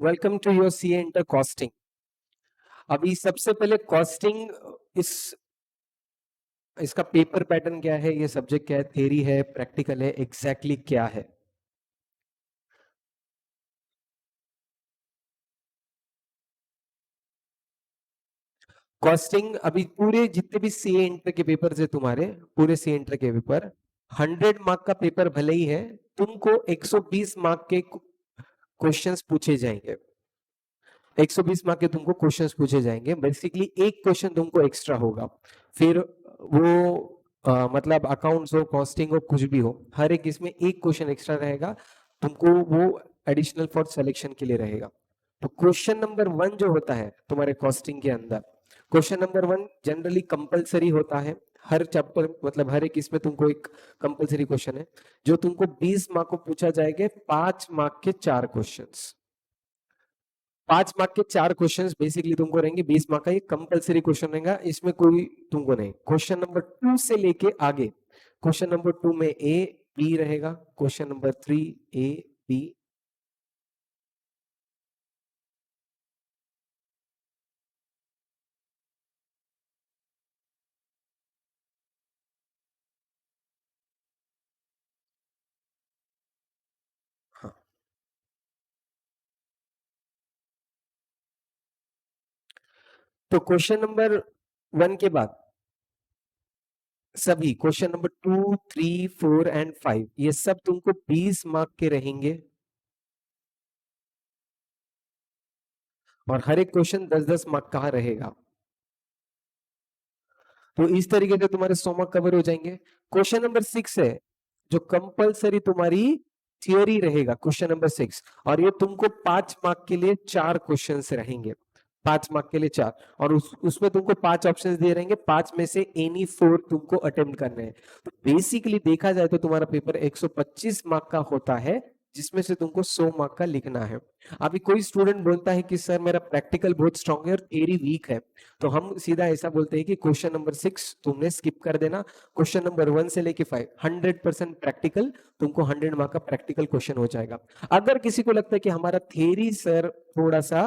Welcome to your CA inter costing. अभी सबसे पहले कॉस्टिंग इस इसका पेपर पैटर्न क्या है, ये सब्जेक्ट क्या है, थ्योरी है, प्रैक्टिकल है, एग्जैक्टली क्या है। कॉस्टिंग अभी पूरे जितने भी सीए इंटर के पेपर है तुम्हारे, पूरे सीए इंटर के पेपर 100 मार्क का पेपर भले ही है, तुमको 120 मार्क के क्वेश्चंस पूछे जाएंगे। 120 मार्क के तुमको क्वेश्चंस पूछे जाएंगे। बेसिकली एक क्वेश्चन तुमको एक्स्ट्रा होगा। फिर वो मतलब अकाउंट्स हो, कॉस्टिंग हो, कुछ भी हो, हर एक इसमें एक क्वेश्चन एक्स्ट्रा रहेगा। तुमको वो एडिशनल फॉर सिलेक्शन के लिए रहेगा। तो क्वेश्चन नंबर 1 जो होता है तुम्हारे कॉस्टिंग के अंदर, क्वेश्चन नंबर 1 जनरली कंपलसरी होता है। हर चैप्टर मतलब हर एक इसमें तुमको एक कंपलसरी क्वेश्चन है जो तुमको 20 मार्क को पूछा जाएगा। 5 मार्क के 4 क्वेश्चंस, 5 मार्क के 4 क्वेश्चंस बेसिकली तुमको रहेंगे। 20 मार्क का ये कंपलसरी क्वेश्चन रहेगा, इसमें कोई तुमको नहीं। क्वेश्चन नंबर 2 से लेके आगे, क्वेश्चन नंबर 2 में ए बी रहेगा, क्वेश्चन नंबर 3 ए बी। हाँ, तो क्वेश्चन नंबर 1 के बाद सभी क्वेश्चन नंबर 2 3 4 एंड 5 ये सब तुमको 20 मार्क के रहेंगे। और हर एक क्वेश्चन 10-10 मार्क का रहेगा। तो इस तरीके से तुम्हारे 100 मार्क कवर हो जाएंगे। क्वेश्चन नंबर 6 है जो कंपलसरी तुम्हारी थियरी रहेगा, क्वेश्चन नंबर 6। और ये तुमको 5 मार्क के लिए 4 क्वेश्चंस रहेंगे, 5 मार्क के लिए 4। और उसमें तुमको 5 ऑप्शंस दिए रहेंगे, 5 में से एनी 4 तुमको अटेम्प्ट करने हैं। तो बेसिकली देखा जाए तो तुम्हारा पेपर 125 मार्क का होता है, जिसमें से तुमको 100 मार्क का लिखना है। अभी कोई स्टूडेंट बोलता है कि सर मेरा प्रैक्टिकल बहुत स्ट्रांग है और थियरी वीक है, तो हम सीधा ऐसा बोलते हैं कि क्वेश्चन नंबर 6 तुमने स्किप कर देना। क्वेश्चन नंबर 1 से लेके 5 100% प्रैक्टिकल, तुमको 100 मार्क का प्रैक्टिकल क्वेश्चन हो जाएगा। अगर किसी को लगता है कि हमारा थियरी सर थोड़ा सा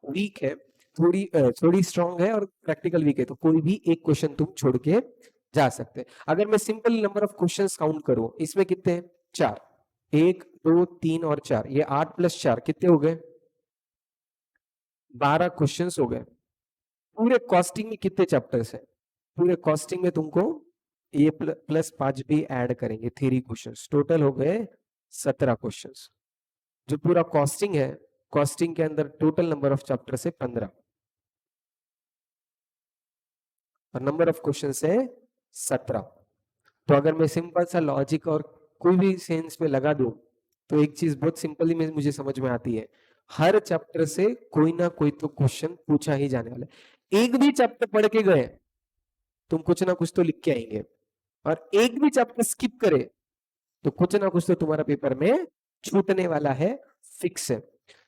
वीक है, थोड़ी स्ट्रांग है और प्रैक्टिकल वीक है, तो कोई भी एक क्वेश्चन तुम छोड़ के जा सकते हैं। अगर मैं simple number of questions count करूं, इसमें कितने हैं? 4, 1 2 3 और 4, ये 8 + 4 कितने हो गए? 12 क्वेश्चंस हो गए। पूरे कॉस्टिंग में कितने चैप्टर्स हैं? पूरे कॉस्टिंग में तुमको ये +5 भी ऐड करेंगे, थ्योरी क्वेश्चंस टोटल हो गए 17 क्वेश्चंस। जो पूरा कॉस्टिंग है, कॉस्टिंग के अंदर टोटल नंबर ऑफ चैप्टर है 15 और नंबर ऑफ क्वेश्चन है 17। तो अगर मैं सिंपल सा लॉजिक और कोई भी सेंस में लगा दूं, तो एक चीज बहुत सिंपली में मुझे समझ में आती है, हर चैप्टर से कोई ना कोई तो क्वेश्चन पूछा ही जाने वाला है। एक भी चैप्टर पढ़ के गए तुम कुछ ना कुछ तो लिख के आएंगे, और एक भी चैप्टर स्किप करे तो कुछ ना कुछ तो तुम्हारा पेपर में छूटने वाला है, फिक्स है।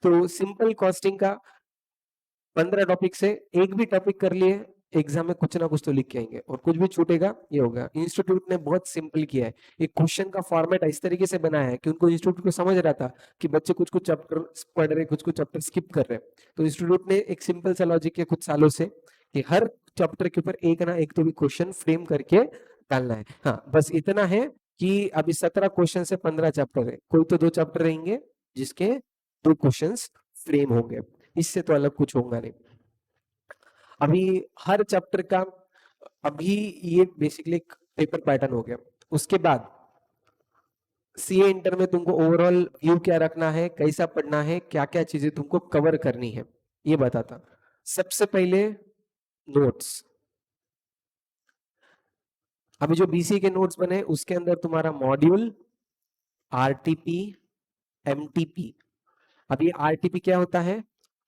तो सिंपल कॉस्टिंग का 15 टॉपिक से एक भी टॉपिक कर लिए, एग्जाम में कुछ ना कुछ तो लिख के आएंगे, और कुछ भी छूटेगा ये होगा। इंस्टीट्यूट ने बहुत सिंपल किया है, एक क्वेश्चन का फॉर्मेट इस तरीके से बनाया है कि उनको इंस्टीट्यूट को समझ रहा था कि बच्चे कुछ कुछ चैप्टर पढ़ रहे, कुछ कुछ चैप्टर स्किप कर रहे हैं। तो इंस्टीट्यूट ने एक सिंपल सा लॉजिक किया कुछ सालों से कि हर चैप्टर के ऊपर एक ना एक तो भी क्वेश्चन फ्रेम करके डालना है। हाँ, बस इतना है कि अभी 17 क्वेश्चन से 15 चैप्टर है, कोई तो 2 चैप्टर रहेंगे जिसके 2 क्वेश्चन फ्रेम होंगे, इससे तो अलग कुछ होगा नहीं। अभी हर चैप्टर का, अभी ये बेसिकली एक पेपर पैटर्न हो गया। उसके बाद सीए इंटर में तुमको ओवरऑल व्यू क्या रखना है, कैसा पढ़ना है, क्या क्या चीजें तुमको कवर करनी है, ये बताता। सबसे पहले नोट्स। अभी जो बीसी के नोट्स बने उसके अंदर तुम्हारा मॉड्यूल, आरटीपी, एमटीपी। अभी आरटीपी क्या होता है?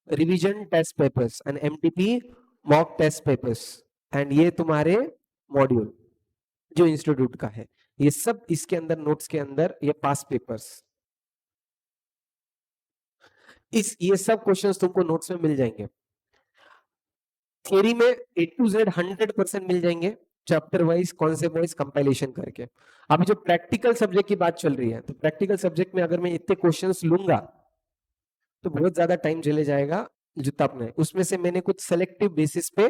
Revision test papers, and MTP mock test papers. And ये तुम्हारे मॉड्यूल जो इंस्टीट्यूट का है, ये सब इसके अंदर नोट्स के अंदर ये पास पेपर्स, इस ये सब क्वेश्चंस तुमको नोट्स में मिल जाएंगे। थ्योरी में A to Z 100% मिल जाएंगे, chapter wise concept wise compilation करके। अभी जो प्रैक्टिकल सब्जेक्ट की बात चल रही है, तो प्रैक्टिकल सब्जेक्ट में अगर मैं इतने क्वेश्चंस लूंगा तो बहुत ज्यादा टाइम चले जाएगा जितना अपने उसमें से मैंने कुछ सेलेक्टिव बेसिस पे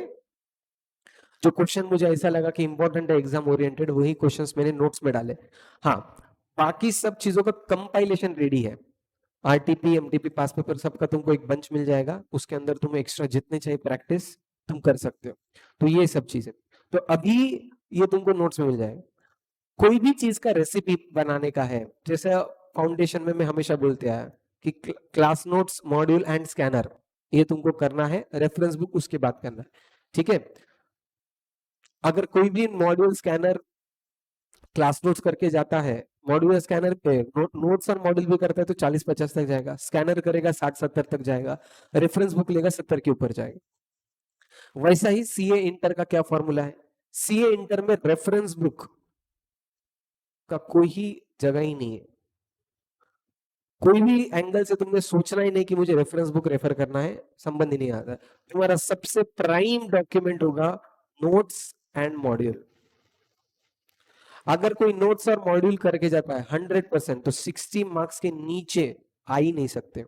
जो क्वेश्चन मुझे ऐसा लगा कि इंपॉर्टेंट है एग्जाम ओरिएंटेड वही क्वेश्चंस मैंने नोट्स में डाले। हाँ, बाकी सब चीजों का कंपाइलेशन रेडी है। आरटीपी एमटीपी पास पेपर सबका तुमको एक बंच मिल जाएगा, उसके अंदर तुम्हें एक्स्ट्रा जितने चाहिए प्रैक्टिस तुम कर सकते हो। तो ये सब चीजें तो अभी ये तुमको नोट्स में मिल जाएगा। कोई भी चीज का रेसिपी बनाने का है, जैसे फाउंडेशन में मैं हमेशा बोलते आया कि class notes module and scanner ये तुमको करना है, रेफरेंस बुक उसके बाद करना है। ठीक है, अगर कोई भी मॉड्यूल स्कैनर क्लास नोट्स करके जाता है, मॉड्यूल स्कैनर पे नोट्स और मॉड्यूल भी करता है तो 40-50 तक जाएगा, स्कैनर करेगा 60-70 तक जाएगा, रेफरेंस बुक लेगा 70 के ऊपर जाएगा। वैसा ही सीए इंटर का क्या फॉर्मूला है, सीए इंटर में रेफरेंस बुक का कोई ही जगह ही नहीं है। कोई भी एंगल से तुमने सोचना ही नहीं कि मुझे रेफरेंस बुक रेफर करना है, संबंध ही नहीं आता। तुम्हारा सबसे प्राइम डॉक्यूमेंट होगा नोट्स एंड मॉड्यूल। अगर कोई नोट्स और मॉड्यूल करके जाता है 100% तो 60 मार्क्स के नीचे आ ही नहीं सकते।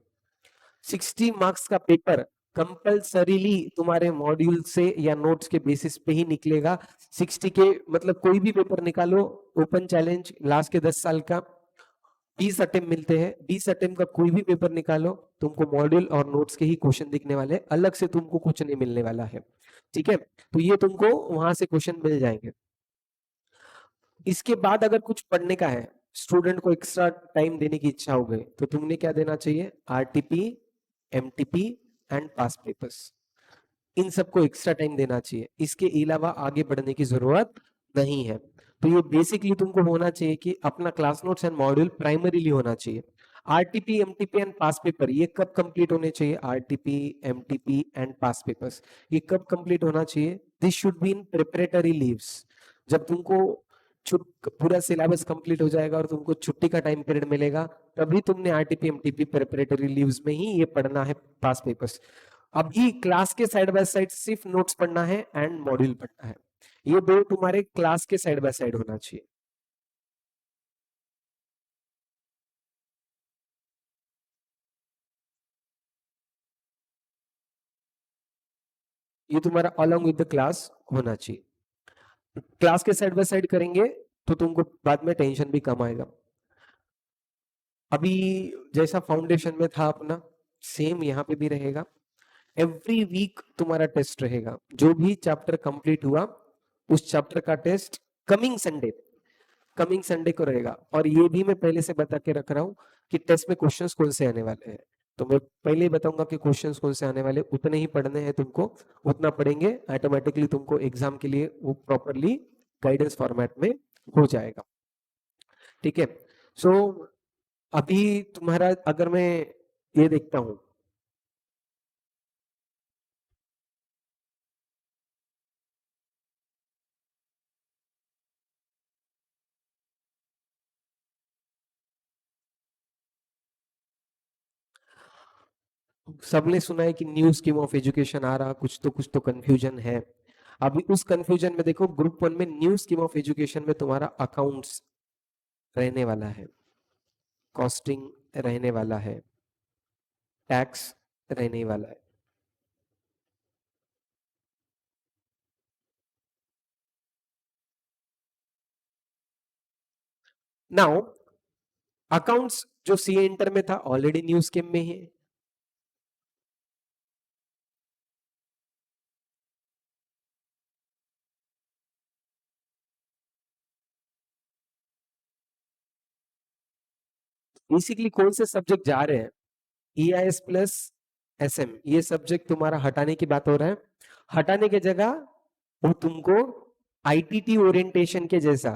60 मार्क्स का पेपर कंपल्सरीली तुम्हारे मॉड्यूल से या नोट्स के बेसिस पे ही निकलेगा। 60 के मतलब कोई भी पेपर निकालो, ओपन चैलेंज लास्ट के 10 साल का 20 अटेम्प्ट मिलते हैं, 20 अटेम्प्ट का कोई भी पेपर निकालो तुमको मॉड्यूल और नोट्स के ही क्वेश्चन दिखने वाले, अलग से तुमको कुछ नहीं मिलने वाला है। ठीक है, तो ये तुमको वहां से क्वेश्चन मिल जाएंगे। इसके बाद अगर कुछ पढ़ने का है, स्टूडेंट को एक्स्ट्रा टाइम देने की इच्छा हो गई तो तुमने क्या देना चाहिए, RTP MTP and pass papers, इन सबको एक्स्ट्रा टाइम देना चाहिए। इसके अलावा आगे बढ़ने की जरूरत नहीं है। तो ये बेसिकली तुमको होना चाहिए कि अपना class notes and module primarily होना चाहिए। RTP MTP and pass paper ये कब कंप्लीट होने चाहिए, RTP MTP and pass papers ये कब कंप्लीट होना चाहिए, this should be in preparatory leaves. जब तुमको पूरा सिलेबस कंप्लीट हो जाएगा और तुमको छुट्टी का टाइम पीरियड मिलेगा, तभी तुमने आरटीपी एमटीपी प्रिपरेटरी लीव्स में ही ये पढ़ना है पास पेपर्स। अभी क्लास के साइड बाय साइड सिर्फ नोट्स पढ़ना है एंड मॉड्यूल पढ़ना है, ये दो तुम्हारे क्लास के साइड बाय साइड होना चाहिए। ये तुम्हारा अलोंग विद द क्लास होना चाहिए। क्लास के साइड बाय साइड करेंगे तो तुमको बाद में टेंशन भी कम आएगा। अभी जैसा फाउंडेशन में था अपना, सेम यहाँ पे भी रहेगा। एवरी वीक तुम्हारा टेस्ट रहेगा, जो भी चैप्टर कंप्लीट हुआ उस चैप्टर का टेस्ट कमिंग संडे को रहेगा। और ये भी मैं पहले से बता के रख रहा हूँ कि टेस्ट में क्वेश्चंस कौन से आने वाले हैं। तो मैं पहले ही बताऊंगा कि क्वेश्चंस कौन से आने वाले, उतने ही पढ़ने हैं तुमको, उतना पढ़ेंगे ऑटोमेटिकली तुमको एग्जाम के लिए वो प्रॉपरली गाइडेंस फॉर्मेट में हो जाएगा। ठीक है, सो अभी तुम्हारा अगर मैं ये देखता हूं, सबने सुना है कि न्यू स्कीम ऑफ एजुकेशन आ रहा, कुछ तो कंफ्यूजन है। अभी उस कंफ्यूजन में देखो, ग्रुप 1 में न्यू स्कीम ऑफ एजुकेशन में तुम्हारा अकाउंट्स रहने वाला है, कॉस्टिंग रहने वाला है, टैक्स रहने वाला है। नाउ अकाउंट्स जो सीए इंटर में था ऑलरेडी न्यू स्कीम में है। बेसिकली कौन से सब्जेक्ट जा रहे हैं, ईआईएस प्लस एसएम, ये सब्जेक्ट तुम्हारा हटाने की बात हो रहा है। हटाने की जगह वो तुमको आईटीटी ओरिएंटेशन के जैसा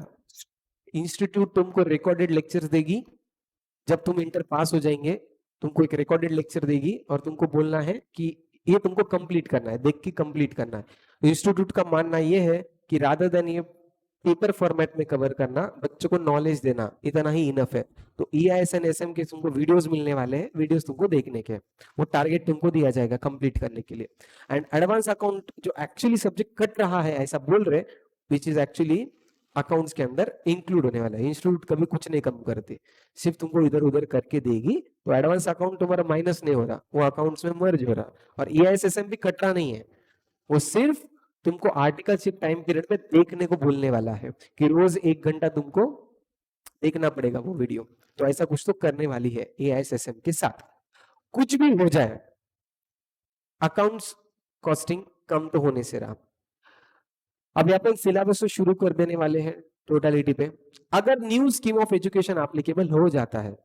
इंस्टीट्यूट तुमको रिकॉर्डेड लेक्चर्स देगी। जब तुम इंटर पास हो जाएंगे तुमको एक रिकॉर्डेड लेक्चर देगी और तुमको बोलना है कि ये तुमको कंप्लीट करना है, देख के कंप्लीट करना है। इंस्टीट्यूट का मानना ये है कि रादर देन ये पेपर फॉर्मेट में कवर करना, बच्चों को नॉलेज देना इतना ही इनफ है। तो ईआईएस एंड एसएम के तुमको वीडियोस मिलने वाले हैं, वीडियोस तुमको देखने के, वो टारगेट तुमको दिया जाएगा कंप्लीट करने के लिए। एंड एडवांस अकाउंट जो एक्चुअली सब्जेक्ट कट रहा है ऐसा बोल रहे, विच इज एक्चुअली अकाउंट्स के अंदर इंक्लूड होने वाला है। इंस्टीट्यूट कभी कुछ नहीं कम करते, सिर्फ तुमको इधर उधर करके देगी। तो एडवांस अकाउंट तुम्हारा माइनस नहीं हो रहा, वो अकाउंट्स में मर्ज हो रहा। और EISSM भी कटना नहीं है, वो सिर्फ तुमको आर्टिकलशिप टाइम पीरियड में देखने को बोलने वाला है कि रोज 1 घंटा तुमको देखना पड़ेगा वो वीडियो। तो ऐसा कुछ तो करने वाली है EISSM के साथ। कुछ भी हो जाए, अकाउंट्स कॉस्टिंग कम तो होने से रहा। अब यहाँ पे सिलेबस तो शुरू कर देने वाले हैं टोटलिटी पे। अगर new scheme of education applicable हो जाता है,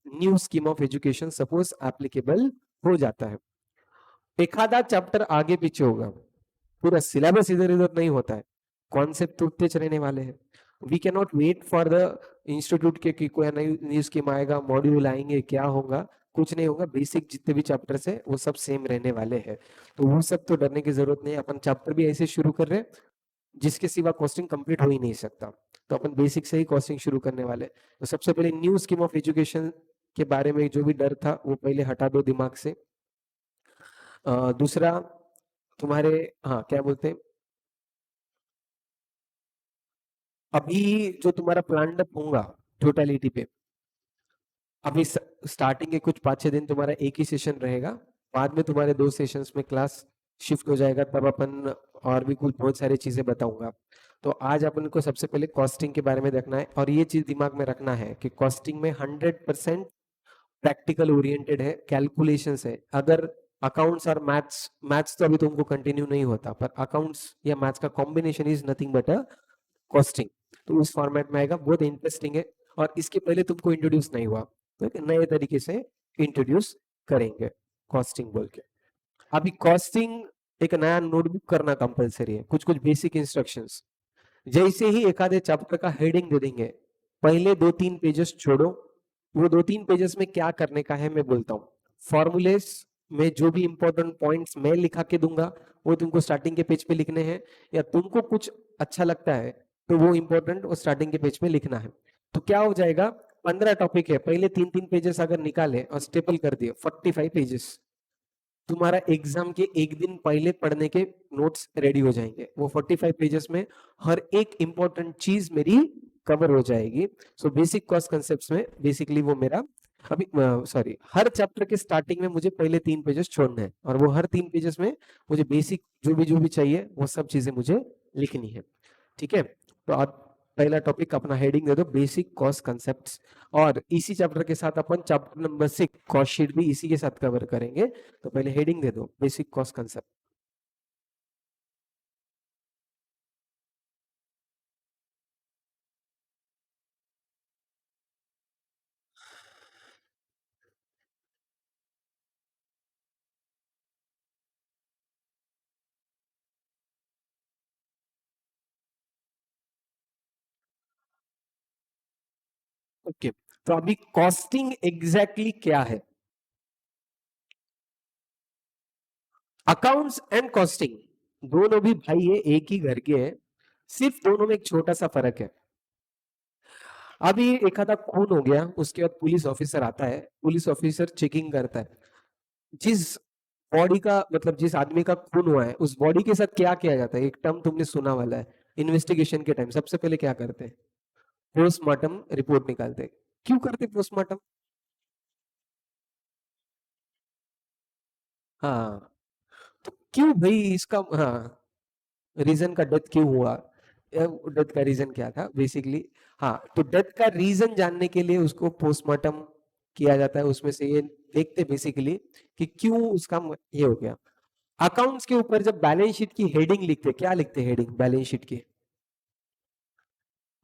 new scheme of education suppose applicable हो जाता है, एक आधा चैप्टर आगे पीछे होगा, पूरा सिलेबस इधर उधर नहीं होता है, कॉन्सेप्ट तो तेज रहने वाले हैं। We can not wait for the institute के कि कोई नई स्कीम आएगा, मॉड्यूल आएंगे, क्या होगा, कुछ नहीं होगा। बेसिक जितने भी चैप्टर्स है वो सब सेम रहने वाले हैं, तो वो सब तो डरने की जरूरत नहीं है। अपन चैप्टर भी ऐसे शुरू कर रहे हैं जिसके सिवा कॉस्टिंग कंप्लीट हो ही नहीं सकता, तो अपन बेसिक से ही कॉस्टिंग शुरू करने वाले। तो सबसे पहले न्यू स्कीम ऑफ एजुकेशन के बारे में जो भी डर था वो पहले हटा दो दिमाग से। दूसरा तुम्हारे, हाँ क्या बोलते हैं, अभी जो तुम्हारा प्लान अप होगा टोटलिटी पे, अभी स्टार्टिंग के कुछ 5-6 दिन तुम्हारा एक ही सेशन रहेगा, बाद में तुम्हारे 2 सेशंस में क्लास शिफ्ट हो जाएगा, तब अपन और भी कुछ बहुत सारी चीजें बताऊंगा। तो आज अपन को सबसे पहले कॉस्टिंग के बारे में देखना है, और ये चीज दिमाग में रखना है कि कॉस्टिंग में 100% प्रैक्टिकल ओरिएंटेड है, कैलकुलेशंस है। अगर अकाउंट्स और मैथ्स, मैथ्स तो अभी तुमको कंटिन्यू नहीं होता, पर अकाउंट्स या मैथ्स का combination is nothing but a costing, तो उस फॉर्मेट में आएगा, बहुत इंटरेस्टिंग है। और इसके पहले तुमको इंट्रोड्यूस नहीं हुआ, तो एक नए तरीके से इंट्रोड्यूस करेंगे कॉस्टिंग बोल के। अभी कॉस्टिंग एक नया नोटबुक करना कंपलसरी है, कुछ कुछ बेसिक इंस्ट्रक्शंस। जैसे ही एक आधे चैप्टर का हेडिंग दे देंगे, पहले 2-3 पेजेस छोड़ो, वो 2-3 पेजेस में क्या करने का है मैं बोलता हूँ। फॉर्मूलेस में जो भी इंपॉर्टेंट पॉइंट्स मैं लिखा के दूंगा वो तुमको स्टार्टिंग के पेज पे लिखने हैं, या तुमको कुछ अच्छा लगता है तो वो इंपॉर्टेंट वो स्टार्टिंग के पेज पे लिखना है। तो क्या हो जाएगा, 15 टॉपिक है, पहले 3-3 पेजेस अगर निकाले और स्टेपल कर दिए, 45 पेजेस, तुम्हारा एग्जाम के एक दिन पहले पढ़ने के नोट्स रेडी हो जाएंगे। वो 45 पेजेस में हर एक इंपॉर्टेंट चीज मेरी कवर हो जाएगी। सो बेसिक कॉस्ट कंसेप्ट में बेसिकली वो मेरा अभी, सॉरी, हर चैप्टर के स्टार्टिंग में मुझे पहले 3 पेजेस छोड़ने हैं, और वो हर 3 पेजेस में मुझे बेसिक जो भी चाहिए वो सब चीजें मुझे लिखनी है। ठीक है, तो आप पहला टॉपिक अपना हेडिंग दे दो, बेसिक कॉस्ट कंसेप्ट्स। और इसी चैप्टर के साथ अपन चैप्टर नंबर 6 कॉस्ट शीट भी इसी के साथ कवर करेंगे। तो पहले हेडिंग दे दो, बेसिक कॉस्ट कंसेप्ट। ओके, तो अभी कॉस्टिंग एग्जैक्टली क्या है? अकाउंट्स एंड कॉस्टिंग दोनों भी भाई है, एक ही घर के हैं, सिर्फ दोनों में एक छोटा सा फर्क है। अभी एक आधा खून हो गया, उसके बाद पुलिस ऑफिसर आता है, पुलिस ऑफिसर चेकिंग करता है, जिस बॉडी का मतलब जिस आदमी का खून हुआ है उस बॉडी के साथ क्या किया जाता है, एक टर्म तुमने सुना वाला है, इन्वेस्टिगेशन के टाइम सबसे पहले क्या करते हैं, पोस्टमार्टम रिपोर्ट निकालते हैं। क्यों करते पोस्टमार्टम? हाँ, तो क्यों भाई इसका, हाँ, रीजन का डेथ क्यों हुआ, डेथ का रीजन क्या था बेसिकली। हाँ, तो डेथ का रीजन जानने के लिए उसको पोस्टमार्टम किया जाता है, उसमें से ये देखते बेसिकली कि क्यों उसका ये हो गया। अकाउंट्स के ऊपर जब बैलेंस शीट की हेडिंग लिखते, क्या लिखते हेडिंग बैलेंस शीट की?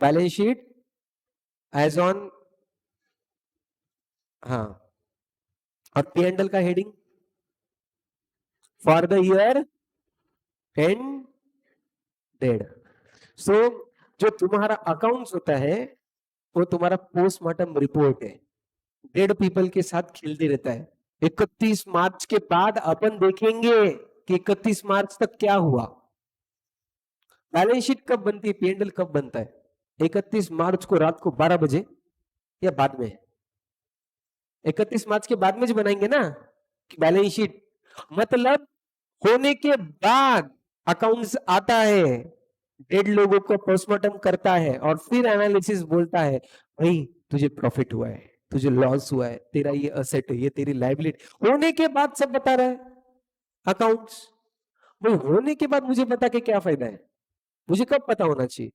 बैलेंस शीट एज ऑन, हाँ, और पी एंड एल का heading for the year ended. So जो तुम्हारा अकाउंट्स होता है वो तुम्हारा पोस्टमार्टम रिपोर्ट है, डेड पीपल के साथ खेलते रहता है। 31 मार्च के बाद अपन देखेंगे कि 31 मार्च तक क्या हुआ। बैलेंस शीट कब बनती है, पीएनएल कब बनता है? 31 मार्च को रात को 12 बजे, या बाद में? 31 मार्च के बाद में जो बनाएंगे ना कि बैलेंस शीट, मतलब होने के बाद अकाउंट्स आता है, डेड लोगों को पोस्टमार्टम करता है और फिर एनालिसिस बोलता है भाई तुझे प्रॉफिट हुआ है, तुझे लॉस हुआ है, तेरा ये असेट है, ये तेरी लाइबिलिटी, होने के बाद सब बता रहा है अकाउंट्स। वो होने के बाद मुझे बता के क्या फायदा है? मुझे कब पता होना चाहिए?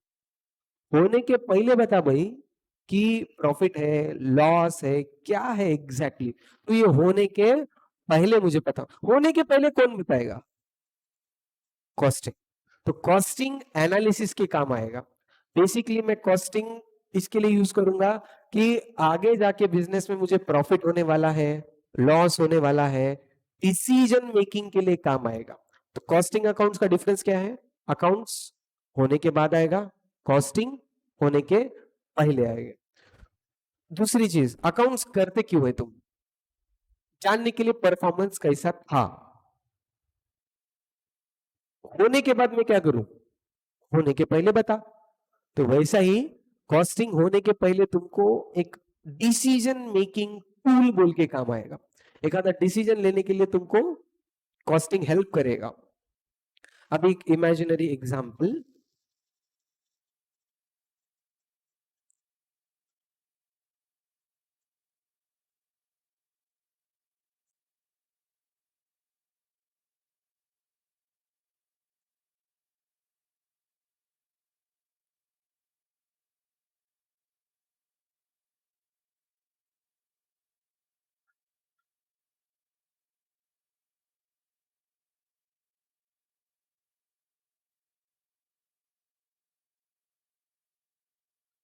होने के पहले बता भाई कि प्रॉफिट है, लॉस है, क्या है एग्जैक्टली exactly। तो ये होने के पहले मुझे पता, होने के पहले कौन बताएगा? कॉस्टिंग। तो कॉस्टिंग एनालिसिस के काम आएगा। बेसिकली मैं कॉस्टिंग इसके लिए यूज करूंगा कि आगे जाके बिजनेस में मुझे प्रॉफिट होने वाला है, लॉस होने वाला है, डिसीजन मेकिंग के लिए काम आएगा। तो कॉस्टिंग अकाउंट्स का डिफरेंस क्या है? अकाउंट्स होने के बाद आएगा, कॉस्टिंग होने के पहले आएगा। दूसरी चीज, अकाउंट्स करते क्यों है तुम? जानने के लिए परफॉर्मेंस कैसा था। होने के बाद मैं क्या करूं? होने के पहले बता। तो वैसा ही कॉस्टिंग होने के पहले तुमको एक डिसीजन मेकिंग टूल बोल के काम आएगा। एक आधा डिसीजन लेने के लिए तुमको कॉस्टिंग हेल्प करेगा। अब एक इमेजिनरी एग्जांपल,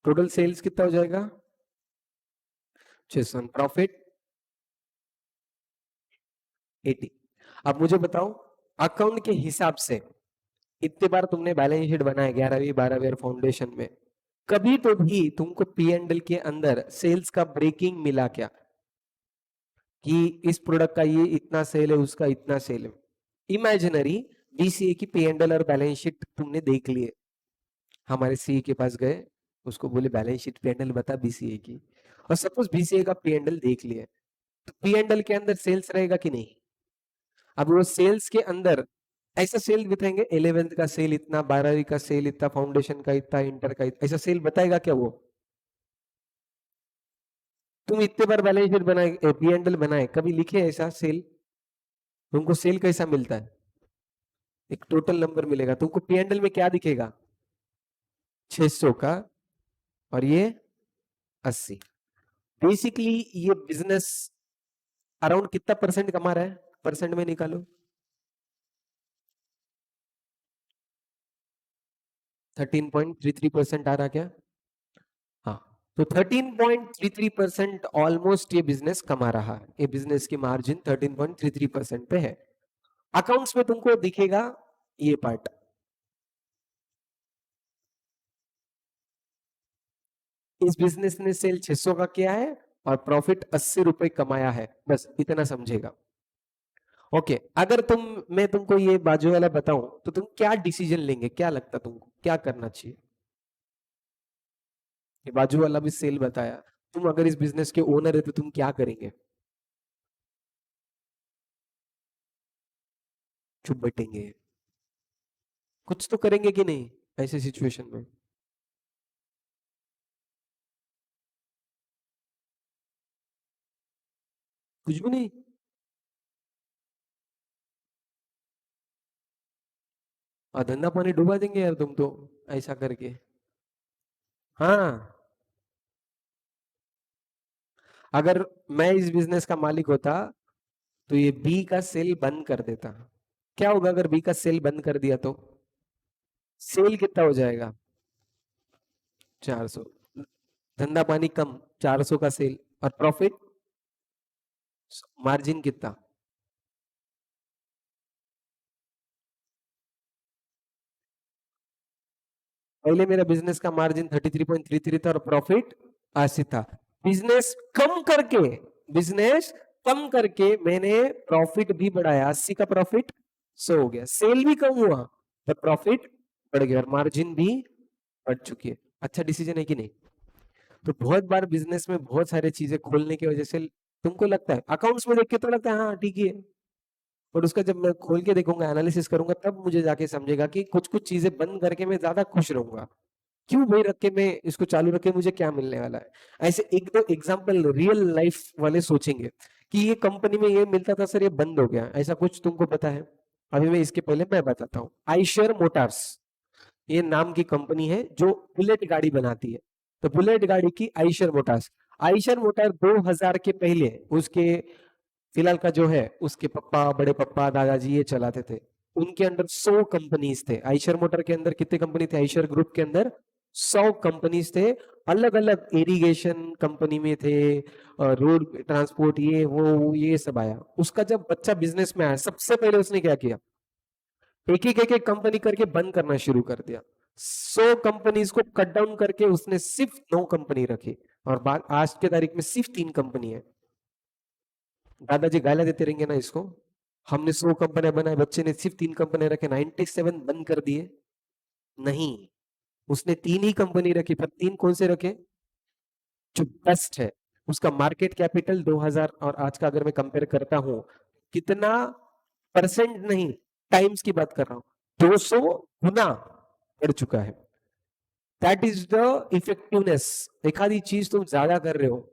टोटल सेल्स कितना हो जाएगा? 600, प्रॉफिट 80। अब मुझे बताओ अकाउंट के हिसाब से इतने बार तुमने बैलेंस शीट बनाया 11वीं 12वीं और फाउंडेशन में, कभी तो भी तुमको पी एंड एल के अंदर सेल्स का ब्रेकिंग मिला क्या कि इस प्रोडक्ट का ये इतना सेल है, उसका इतना सेल है? इमेजिनरी बीसीए की पी एंड एल और बैलेंस शीट तुमने देख लिए, हमारे सीए के पास गए, उसको बोले balance sheet P and L बता बीसीए की, और सपोज बीसीए का पी एंड एल देख लिए, तो पी एंड एल के अंदर सेल्स रहेगा कि नहीं? अब वो सेल्स के अंदर ऐसा सेल बताएंगे 11th का सेल इतना, 12वीं का सेल इतना, फाउंडेशन का इतना, इंटर का इतना, ऐसा सेल बताएगा क्या वो? तुम इतने बार बैलेंस शीट बनाए, पी एंड एल बनाए, कभी लिखे ऐसा सेल? तुमको सेल कैसा मिलता है? एक टोटल नंबर मिलेगा तुमको, पी एंड एल में क्या दिखेगा? 600 का, और ये 80। बेसिकली ये बिजनेस अराउंड कितना परसेंट कमा रहा है? परसेंट में निकालो। 13.33% आ रहा क्या? हाँ। तो 13.33% ऑलमोस्ट ये बिजनेस कमा रहा है, ये बिजनेस की मार्जिन 13.33% पे है। अकाउंट्स में तुमको दिखेगा ये पार्ट, इस बिजनेस ने सेल 600 का किया है और प्रॉफिट 80 रुपए कमाया है, बस इतना समझेगा। ओके, अगर मैं तुमको ये बाजू वाला बताऊं तो तुम क्या डिसीजन लेंगे? क्या लगता तुमको क्या करना चाहिए? ये बाजू वाला भी सेल बताया, तुम अगर इस बिजनेस के ओनर है तो तुम क्या करेंगे? चुप बैठेंगे? कुछ तो करेंगे कि नहीं ऐसे सिचुएशन में? कुछ भी नहीं? और धंधा पानी डुबा देंगे यार तुम तो ऐसा करके। हाँ, अगर मैं इस बिजनेस का मालिक होता तो ये बी का सेल बंद कर देता। क्या होगा अगर बी का सेल बंद कर दिया तो? सेल कितना हो जाएगा? 400, धंधा पानी कम, 400 का सेल, और प्रॉफिट मार्जिन कितना? पहले मेरा बिजनेस का मार्जिन 33.33 था और प्रॉफिट 80 था। बिजनेस कम करके बिजनेस कम करके मैंने प्रॉफिट भी बढ़ाया, 80 का प्रॉफिट 100 हो गया, सेल भी कम हुआ पर प्रॉफिट बढ़ गया और मार्जिन भी बढ़ चुकी है। अच्छा डिसीजन है कि नहीं? तो बहुत बार बिजनेस में बहुत सारी चीजें खोलने की वजह से तुमको लगता है, अकाउंट्स में देख के तो लगता है हाँ ठीक ही है, और उसका जब मैं खोल के देखूंगा, एनालिसिस करूंगा, तब मुझे जाके समझेगा कि कुछ कुछ चीजें बंद करके मैं ज्यादा खुश रहूंगा। क्यों भाई रख के मैं इसको चालू रख के मुझे क्या मिलने वाला है। ऐसे एक दो एग्जांपल रियल लाइफ वाले सोचेंगे कि ये कंपनी में ये मिलता था सर, ये बंद हो गया, ऐसा कुछ तुमको पता है? अभी मैं इसके पहले मैं बताता हूँ। आइशर मोटर्स, ये नाम की कंपनी है जो बुलेट गाड़ी बनाती है। तो बुलेट गाड़ी की आइशर मोटर्स, आइशर मोटर 2000 के पहले उसके फिलहाल का जो है उसके पप्पा, बड़े पप्पा, दादाजी ये चलाते थे। उनके अंडर 100 कंपनीज थे। आइशर मोटर के अंदर कितने कंपनी थे? आइशर ग्रुप के अंदर 100 कंपनीज थे। अलग अलग इरिगेशन कंपनी में थे, रोड ट्रांसपोर्ट, ये वो ये सब आया। उसका जब बच्चा बिजनेस में आया, सबसे पहले उसने क्या किया? एक एक कंपनी करके बंद करना शुरू कर दिया। 100 कंपनीज को कट डाउन करके उसने सिर्फ 9 कंपनी रखी। और आज के तारीख में सिर्फ 3 कंपनी है। दादाजी गालियां देते रहेंगे ना इसको, हमने 100 कंपनियां बनाए, बच्चे ने सिर्फ 3 कंपनियां रखे, 97 बंद कर दिए। नहीं, उसने 3 ही कंपनी रखी, पर 3 कौन से रखे? जो बेस्ट है। उसका मार्केट कैपिटल 2000 और आज का अगर मैं कंपेयर करता हूं, कितना परसेंट नहीं, टाइम्स की बात कर रहा हूं, 200 गुना बढ़ चुका है। That is the effectiveness. एखादी चीज तुम ज्यादा कर रहे हो,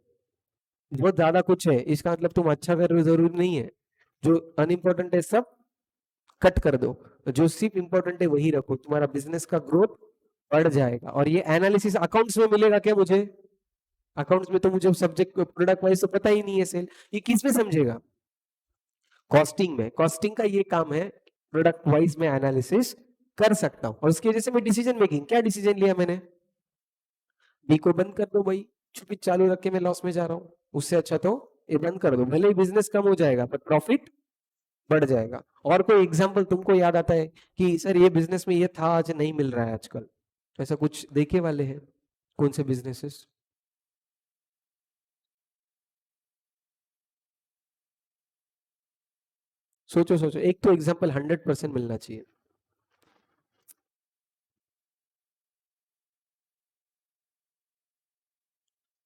बहुत ज्यादा कुछ है, इसका मतलब तुम अच्छा कर रहे हो जरूरी नहीं है। जो अनइम्पोर्टेंट है सब कट कर दो, तो जो सिर्फ इंपॉर्टेंट है वही रखो, तुम्हारा बिजनेस का ग्रोथ बढ़ जाएगा। और ये एनालिसिस अकाउंट्स में मिलेगा क्या मुझे? अकाउंट्स में तो मुझे सब्जेक्ट प्रोडक्ट वाइज तो पता ही नहीं है सेल, ये किस में समझेगा? कॉस्टिंग में। कॉस्टिंग का ये काम है, प्रोडक्ट वाइज में एनालिसिस कर सकता हूं, और उसकी वजह से मैं डिसीजन मेकिंग, क्या डिसीजन लिया मैंने? बी को बंद कर दो भाई, छुपी चालू रख के मैं लॉस में जा रहा हूं, उससे अच्छा तो ये बंद कर दो। भले ही बिजनेस कम हो जाएगा पर प्रॉफिट बढ़ जाएगा। और कोई एग्जांपल तुमको याद आता है कि सर ये बिजनेस में ये था, आज नहीं मिल रहा है आजकल, ऐसा कुछ देखे वाले हैं? कौन से बिजनेसेस? सोचो सोचो, एक तो एग्जांपल 100% मिलना चाहिए।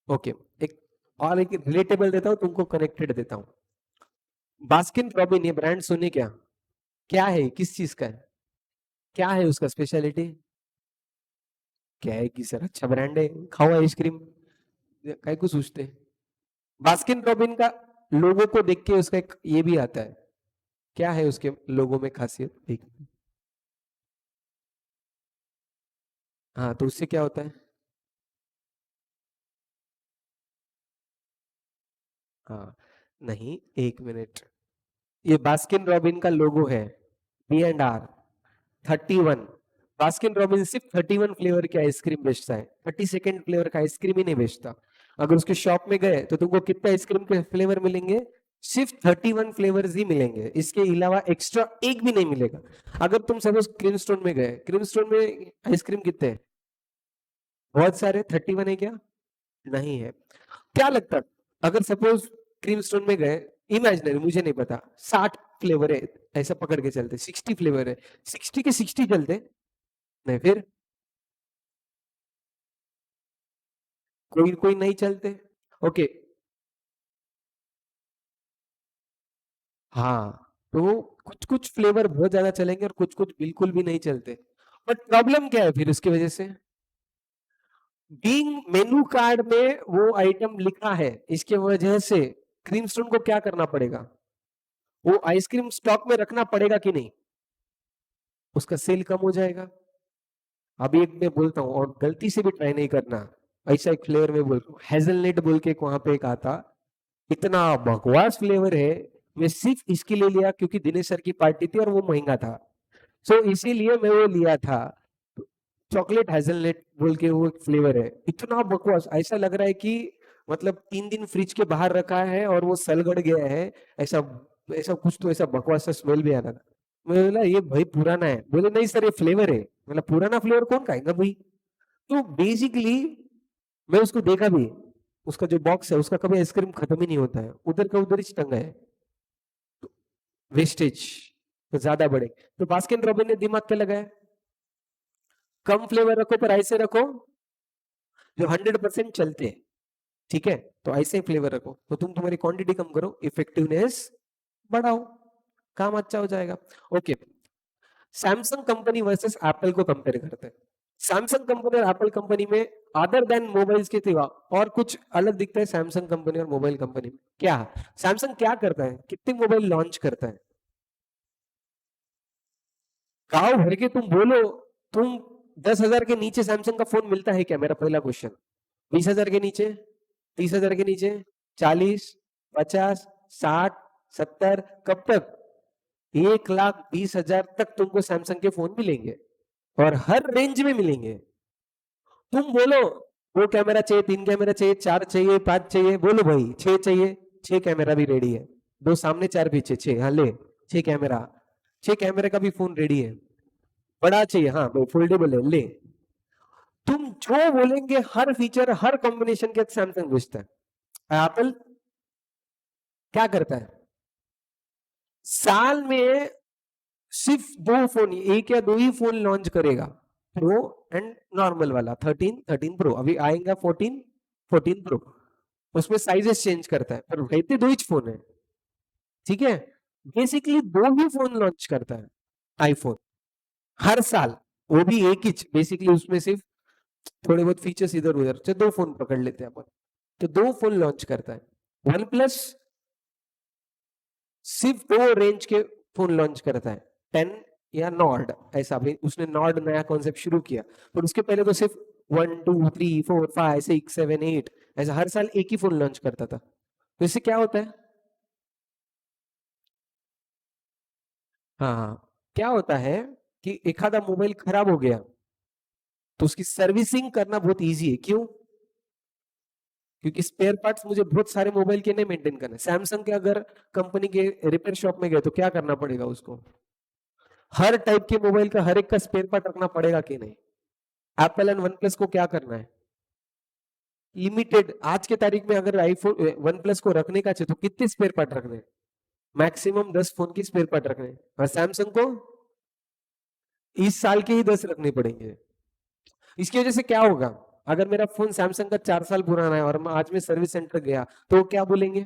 ओके, एक और एक रिलेटेबल देता हूं तुमको, कनेक्टेड देता हूं। बास्किन रॉबिन, ये ब्रांड सुने क्या? क्या है, किस चीज का है? क्या है उसका स्पेशलिटी? क्या है कि सर अच्छा ब्रांड है, खाओ आइसक्रीम, काय को सोचते हैं? बास्किन रॉबिन का लोगो को देख के उसका एक ये भी आता है, क्या है उसके लोगो में खासियत? एक, हाँ तो उससे क्या होता है? हाँ, नहीं, एक मिनट, ये बास्किन रॉबिन का लोगो है, B&R 31। बास्किन रॉबिन सिर्फ 31 फ्लेवर की आइसक्रीम बेचता है, 32nd फ्लेवर का आइसक्रीम ही नहीं बेचता। अगर उसके शॉप में गए तो तुमको कितने आइसक्रीम के फ्लेवर मिलेंगे? सिर्फ 31 फ्लेवर्स ही मिलेंगे, इसके अलावा एक्स्ट्रा एक भी नहीं मिलेगा। अगर तुम सपोज क्रीमस्टोन में गए, क्रीमस्टोन में आइसक्रीम कितने हैं? बहुत सारे, 31 है क्या? नहीं है। क्या लगता है, अगर सपोज क्रीमस्टोन में गए, इमेजिनरी, मुझे नहीं पता, 60 फ्लेवर है, ऐसा पकड़ के चलते, 60 फ्लेवर है, 60 के 60 चलते? नहीं, फिर कोई कोई नहीं चलते। ओके, हाँ, तो कुछ कुछ फ्लेवर बहुत ज्यादा चलेंगे और कुछ कुछ बिल्कुल भी नहीं चलते। बट प्रॉब्लम क्या है फिर उसकी वजह से? बीइंग मेनू कार्ड में वो आइटम लिखा है, इसके वजह से क्रीमस्टोन को क्या करना पड़ेगा? वो आइसक्रीम स्टॉक में रखना पड़ेगा कि नहीं? उसका सेल कम हो जाएगा। अभी एक मैं बोलता हूँ, और गलती से भी ट्राई नहीं करना, ऐसा एक फ्लेवर में बोल रहा हूँ, हेजलनेट बोल के एक वहां पे एक आता, इतना बकवास फ्लेवर है। मैं सिर्फ इसके लिए लिया क्योंकि दिनेश सर की पार्टी थी और वो महंगा था, सो इसीलिए मैं वो लिया था। चॉकलेट हेजलनेट बोल के वो फ्लेवर है, इतना बकवास, ऐसा लग रहा है कि मतलब 3 दिन फ्रिज के बाहर रखा है और वो सलगड़ गया है, ऐसा ऐसा कुछ, तो ऐसा बकवास सा स्मेल भी आ रहा था। मैं बोला ये भाई पुराना है, बोले नहीं सर ये फ्लेवर है। मतलब पुराना फ्लेवर कौन खाएगा भाई? तो बेसिकली मैं उसको देखा भी, उसका जो बॉक्स है उसका कभी आइसक्रीम खत्म ही नहीं होता है, उधर का उधर ही टंगा है। वेस्टेज तो ज्यादा बढ़े। तो बास्किन रॉबिन ने दिमाग क्या लगाया, कम फ्लेवर रखो पर ऐसे रखो जो 100% चलते हैं। ठीक है, तो ऐसे ही फ्लेवर रखो, तो तुम तुम्हारी क्वांटिटी कम करो, इफेक्टिवनेस बढ़ाओ। काम अच्छा हो जाएगा। Okay, Samsung company versus Apple को कंपेयर करते हैं। सैमसंग कंपनी और एप्पल कंपनी में अदर देन मोबाइल्स के सिवा और कुछ अलग दिखता है सैमसंग कंपनी और मोबाइल कंपनी में? क्या सैमसंग क्या करता है, कितने मोबाइल लॉन्च करता है? गांव भर के तुम बोलो, तुम 10,000 के नीचे सैमसंग का फोन मिलता है क्या? मेरा पहला क्वेश्चन। 20,000 के नीचे, 30,000 के नीचे, 40, 50, 60, 70, कब तक? 1,20,000 तक तुमको सैमसंग के फोन मिलेंगे और हर रेंज में मिलेंगे। तुम बोलो दो कैमरा चाहिए, तीन कैमरा चाहिए, चार चाहिए, पांच चाहिए, बोलो भाई छह चाहिए, छह कैमरा भी रेडी है। दो सामने चार पीछे छह, हाँ ले, छह कैमरा, छह कैमरे का भी फोन रेडी है। बड़ा चाहिए, हाँ भाई फोल्डेबल है, ले। तुम जो बोलेंगे हर फीचर हर कॉम्बिनेशन के सैमसंग बेचता है। एप्पल क्या करता है? साल में सिर्फ दो फोन, एक या दो ही फोन लॉन्च करेगा, प्रो एंड नॉर्मल वाला, 13, 13 प्रो, अभी आएगा 14, 14 प्रो। उसमें साइजेस चेंज करता है, पर रहते दो ही फोन है, ठीक है। बेसिकली दो ही फोन लॉन्च करता है आईफोन हर साल, वो भी एक ही। बेसिकली उसमें सिर्फ थोड़े बहुत फीचर्स इधर उधर, तो दो फोन पकड़ लेते हैं अपन, तो दो फोन लॉन्च करता है। वन प्लस सिर्फ दो रेंज के फोन लॉन्च करता है, 10 या नॉर्ड, ऐसा भी उसने नॉर्ड नया कॉन्सेप्ट शुरू किया, पर उसके पहले तो सिर्फ 1, 2, 3, 4, 5, 6, 7, 8 ऐसा हर साल एक ही फोन लॉन्च करता था। तो इससे क्या होता है? हाँ हाँ, क्या होता है कि एक आधा मोबाइल खराब हो गया तो उसकी सर्विसिंग करना बहुत इजी है। क्यों? क्योंकि स्पेयर पार्ट्स मुझे बहुत सारे मोबाइल के नहीं मेंटेन करने। सैमसंग के अगर कंपनी के रिपेयर शॉप में गए तो क्या करना पड़ेगा उसको? हर टाइप के मोबाइल का हर एक का स्पेयर पार्ट रखना पड़ेगा कि नहीं? एप्पल एंड वन प्लस को क्या करना है? लिमिटेड। आज के तारीख में अगर आईफोन वन प्लस को रखने का चाहिए तो कितने स्पेयर पार्ट रखने? मैक्सिमम 10 फोन की स्पेयर पार्ट रखने, और सैमसंग को इस साल के ही 10 रखने पड़ेंगे। इसकी वजह से क्या होगा? अगर मेरा फोन सैमसंग का 4 साल पुराना है और मैं आज में सर्विस सेंटर गया तो क्या बोलेंगे?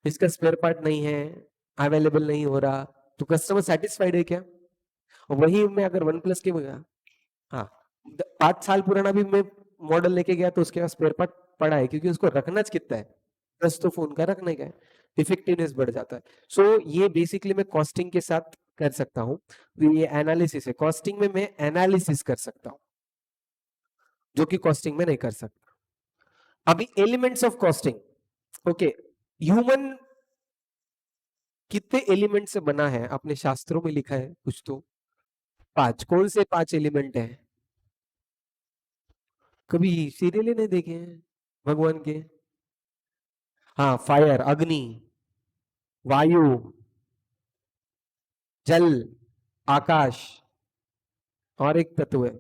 इसका स्पेयर पार्ट नहीं है, अवेलेबल नहीं हो रहा। तो कस्टमर सेटिस्फाइड है क्या? और वही मैं अगर वन प्लस के गया, हाँ, 5 साल पुराना भी मैं मॉडल लेके गया तो उसके पास स्पेयर पार्ट पड़ा है, क्योंकि उसको रखना कितना है, 10 तो फोन का रखने का है। इफेक्टिवनेस बढ़ जाता है। सो ये बेसिकली मैं कॉस्टिंग के साथ कर सकता हूँ। तो ये एनालिसिस है, कॉस्टिंग में मैं एनालिसिस कर सकता हूँ, जो कि कॉस्टिंग में नहीं कर सकता। अभी elements of costing, okay. Human कितने एलिमेंट से बना है? अपने शास्त्रों में लिखा है कुछ तो, 5। कौन से 5 एलिमेंट है? कभी सीरियल नहीं देखे हैं भगवान के? हाँ, फायर अग्नि, वायु, जल, आकाश, और एक तत्व है।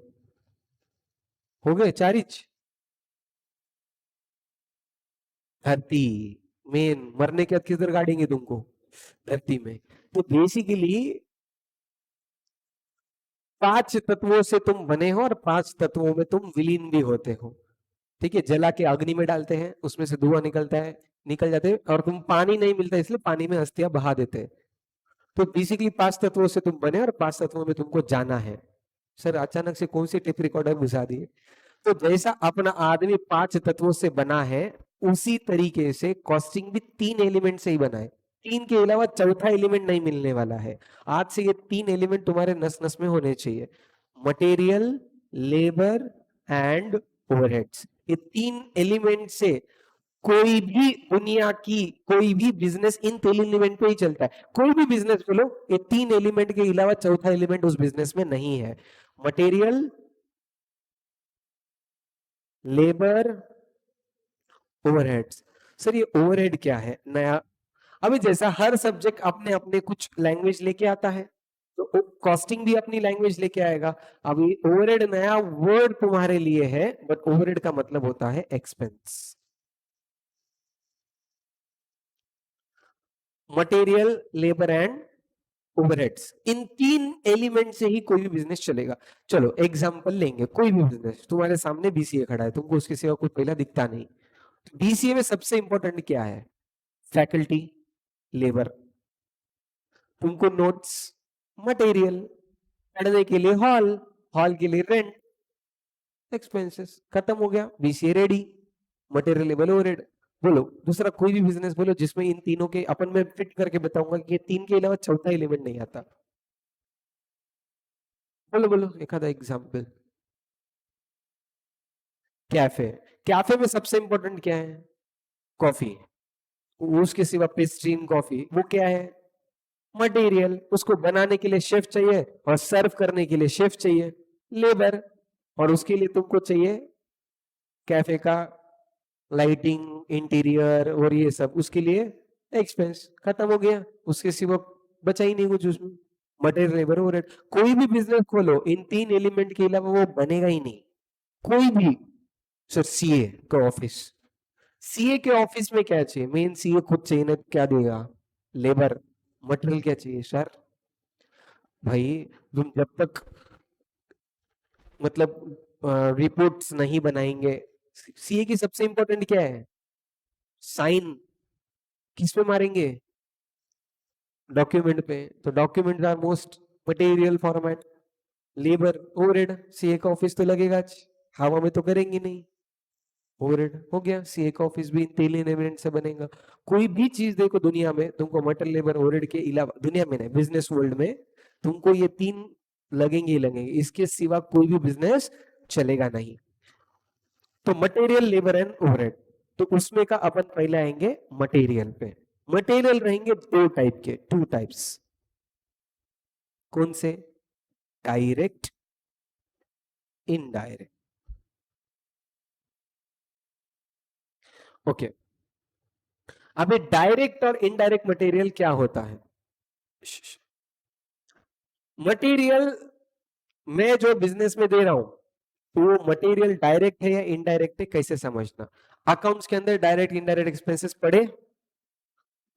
हो गए 4 ही। धरती, मेन मरने के बाद किधर गाड़ेंगे तुमको? धरती में। तो बेसिकली 5 तत्वों से तुम बने हो और 5 तत्वों में तुम विलीन भी होते हो। ठीक है, जला के अग्नि में डालते हैं, उसमें से धुआं निकलता है, निकल जाते हैं, और तुम पानी नहीं मिलता इसलिए पानी में अस्थियां बहा देते हैं। तो बेसिकली 5 तत्वों से तुम बने और 5 तत्वों में तुमको जाना है। सर अचानक से कौन सी टेप रिकॉर्डर घुसा दिए? तो जैसा अपना आदमी 5 तत्वों से बना है, उसी तरीके से कॉस्टिंग भी 3 एलिमेंट से ही बना है। 3 के अलावा चौथा एलिमेंट नहीं मिलने वाला है। आज से ये 3 एलिमेंट तुम्हारे नस नस में होने चाहिए, मटेरियल, लेबर एंड ओवरहेड्स। ये 3 एलिमेंट से कोई भी दुनिया की कोई भी बिजनेस इन 3 एलिमेंट पे ही चलता है। कोई भी बिजनेस बोलो, ये 3 एलिमेंट के अलावा चौथा एलिमेंट उस बिजनेस में नहीं है। Material, labour, overheads. सर ये ओवरहेड क्या है नया? अभी जैसा हर सब्जेक्ट अपने अपने कुछ लैंग्वेज लेके आता है, तो कॉस्टिंग भी अपनी लैंग्वेज लेके आएगा। अभी ओवरहेड नया वर्ड तुम्हारे लिए है, बट ओवरहेड का मतलब होता है expense. Material, labour and overheads, in 3 element से ही कोई भी बिजनेस चलेगा। चलो एग्जांपल लेंगे, कोई भी बिजनेस तुम्हारे सामने बीसीए खड़ा है, तुमको उसके सिवा कुछ पहला दिखता नहीं। बीसीए में सबसे इंपॉर्टेंट क्या है? Faculty, labour. तुमको नोट्स, मटेरियल, पढ़ने के लिए हॉल, हॉल के लिए रेंट, एक्सपेंसेस, खत्म हो गया, BCA ready, material level overhead. बोलो दूसरा कोई भी बिजनेस बोलो जिसमें इन तीनों के अपन में फिट करके बताऊंगा कि ये तीन के अलावा चौथा एलिमेंट नहीं आता। बोलो बोलो एक आधा एग्जाम्पल। कैफे, कैफे में सबसे इंपॉर्टेंट क्या है? कॉफी। उसके सिवा पेस्ट्री इन कॉफी वो क्या है? मटेरियल। उसको बनाने के लिए शेफ चाहिए और सर्व करने के लिए शेफ चाहिए, लेबर। और उसके लिए तुमको चाहिए कैफे का लाइटिंग, इंटीरियर और ये सब, उसके लिए एक्सपेंस। खत्म हो गया, उसके सिवा बचा ही नहीं कुछ उसमें। Material, labour, overhead. कोई भी बिजनेस खोलो इन तीन एलिमेंट के अलावा वो बनेगा ही नहीं, कोई भी। सर सीए का ऑफिस, सीए के ऑफिस में क्या चाहिए? मेन सीए खुद चाहिए ना, क्या देगा? लेबर। मटेरियल क्या चाहिए सर? भाई तुम जब तक मतलब रिपोर्ट्स नहीं बनाएंगे, सीए की सबसे इंपॉर्टेंट क्या है? साइन। किस पे मारेंगे? डॉक्यूमेंट पे। तो document are most material format. Labour, overhead, CA का ऑफिस तो लगेगा, हवा में तो करेंगे नहीं, ओवरहेड हो गया। सीए का ऑफिस भी इन तीन एलिमेंट से बनेगा। कोई भी चीज देखो दुनिया में, तुमको मटेरियल, लेबर, ओवरहेड के अलावा, दुनिया में नहीं, बिजनेस वर्ल्ड में तुमको ये तीन लगेंगे ही लगेंगे, इसके सिवा कोई भी बिजनेस चलेगा नहीं। तो मटेरियल, लेबर एंड ओवरहेड। तो उसमें का अपन पहले आएंगे मटेरियल पे। मटेरियल रहेंगे दो टाइप के, टू टाइप्स। कौन से? Direct, indirect. ओके, अब ये डायरेक्ट और इनडायरेक्ट मटेरियल क्या होता है? मटेरियल मैं जो बिजनेस में दे रहा हूं, तो वो मटेरियल डायरेक्ट है या इनडायरेक्ट है, कैसे समझना? अकाउंट्स के अंदर डायरेक्ट इनडायरेक्ट एक्सपेंसेस पढ़े?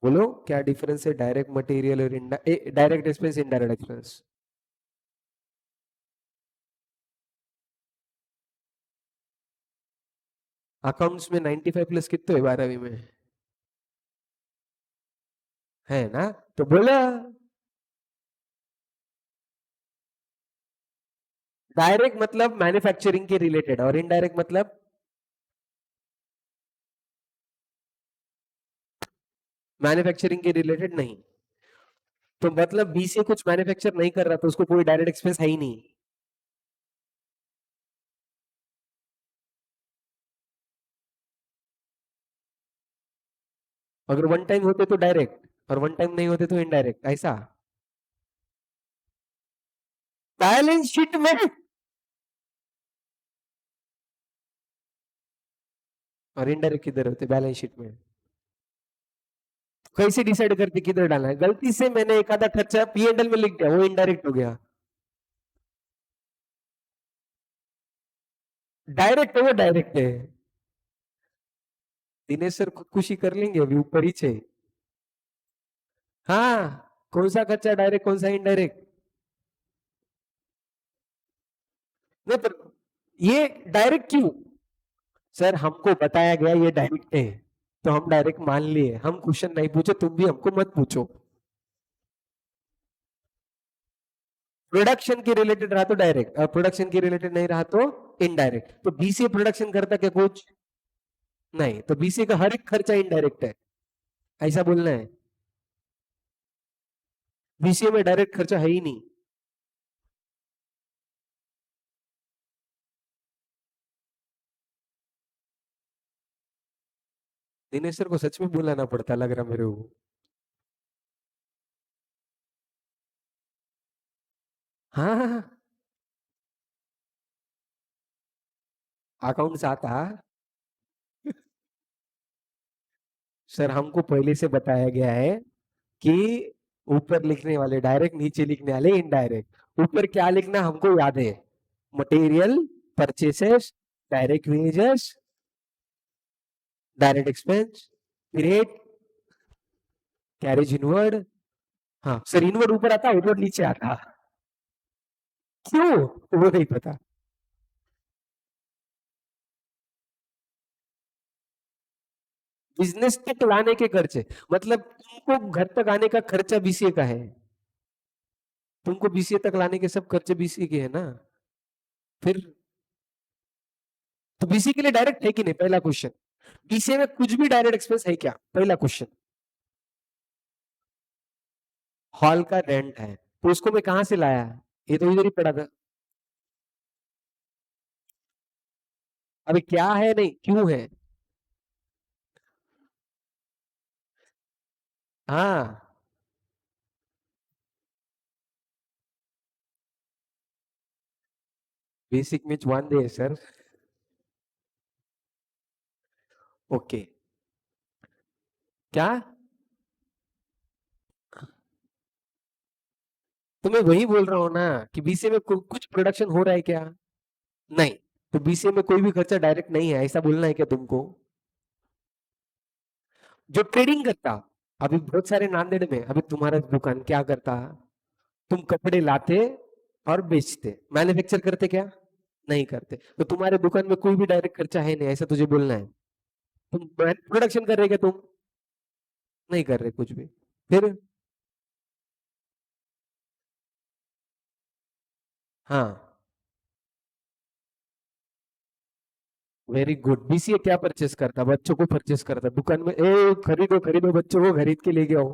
बोलो क्या डिफरेंस है डायरेक्ट मटेरियल और direct expense, indirect expense? Accounts में 95 प्लस कितने है 12वीं में? है ना? तो बोला डायरेक्ट मतलब मैन्युफैक्चरिंग के रिलेटेड, और इनडायरेक्ट मतलब मैन्युफैक्चरिंग के रिलेटेड नहीं। तो मतलब बी से कुछ मैन्युफैक्चर नहीं कर रहा तो उसको कोई डायरेक्ट एक्सपेंस है ही नहीं। अगर वन टाइम होते तो डायरेक्ट, और वन टाइम नहीं होते तो इनडायरेक्ट, ऐसा। बैलेंस शीट में। और इनडायरेक्ट किधर होते बैलेंस शीट में? कैसे डिसाइड करते किधर डालना है? गलती से मैंने एक आधा खर्चा पी एंड एल में लिख दिया, वो इनडायरेक्ट हो गया। डायरेक्ट है वो डायरेक्ट है। दिनेश सर खुदकुशी कर लेंगे अभी ऊपर ही छे। हाँ, कौन सा खर्चा डायरेक्ट, कौन सा इनडायरेक्ट? नहीं पर ये डायरेक्ट क्यों? सर हमको बताया गया ये डायरेक्ट है, तो हम डायरेक्ट मान लिए, हम क्वेश्चन नहीं पूछे, तुम भी हमको मत पूछो। प्रोडक्शन के रिलेटेड रहा तो डायरेक्ट, और प्रोडक्शन के रिलेटेड नहीं रहा तो इनडायरेक्ट। तो बीसीए प्रोडक्शन करता क्या कुछ? नहीं, तो बीसीए का हर एक खर्चा इनडायरेक्ट है, ऐसा बोलना है। बीसीए में डायरेक्ट खर्चा है ही नहीं। दिनेश सर को सच में बुलाना पड़ता लग रहा मेरे को। हाँ, अकाउंट्स आता। सर हमको पहले से बताया गया है कि ऊपर लिखने वाले डायरेक्ट, नीचे लिखने वाले इनडायरेक्ट। ऊपर क्या लिखना हमको याद है? Material, purchases, direct wages, direct expense, period, carriage inward. हाँ सर, इनवर्ड ऊपर आता, आउटवर्ड नीचे आता। क्यों? वो नहीं पता। बिजनेस तक लाने के खर्चे, मतलब तुमको घर तक आने का खर्चा बीसीए का है। तुमको बीसीए तक लाने के सब खर्चे बीसीए के है ना, फिर तो बीसीए के लिए डायरेक्ट है कि नहीं, पहला क्वेश्चन। बीसीए में कुछ भी डायरेक्ट एक्सपेंस है क्या, पहला क्वेश्चन। हॉल का रेंट है, तो उसको मैं कहां से लाया, ये तो इधर ही पड़ा था। अभी क्या है नहीं क्यों है। हाँ, बेसिक में 1 डे है सर। ओके, क्या, तो मैं वही बोल रहा हूँ ना कि बीसीए में कुछ प्रोडक्शन हो रहा है क्या, नहीं। तो बीसीए में कोई भी खर्चा डायरेक्ट नहीं है, ऐसा बोलना है क्या तुमको। जो ट्रेडिंग करता, अभी बहुत सारे नांदेड़ में अभी तुम्हारा दुकान क्या करता, तुम कपड़े लाते और बेचते, मैन्युफैक्चर करते क्या, नहीं करते। तो तुम्हारे दुकान में कोई भी डायरेक्ट खर्चा है नहीं, ऐसा तुझे बोलना है। तुम प्रोडक्शन कर रहे क्या तुम, नहीं कर रहे कुछ भी, फिर। हाँ, वेरी गुड। बीसीए क्या परचेस करता, बच्चों को परचेस करता, दुकान में ए खरीदो खरीदो बच्चों को खरीद के ले गया हो।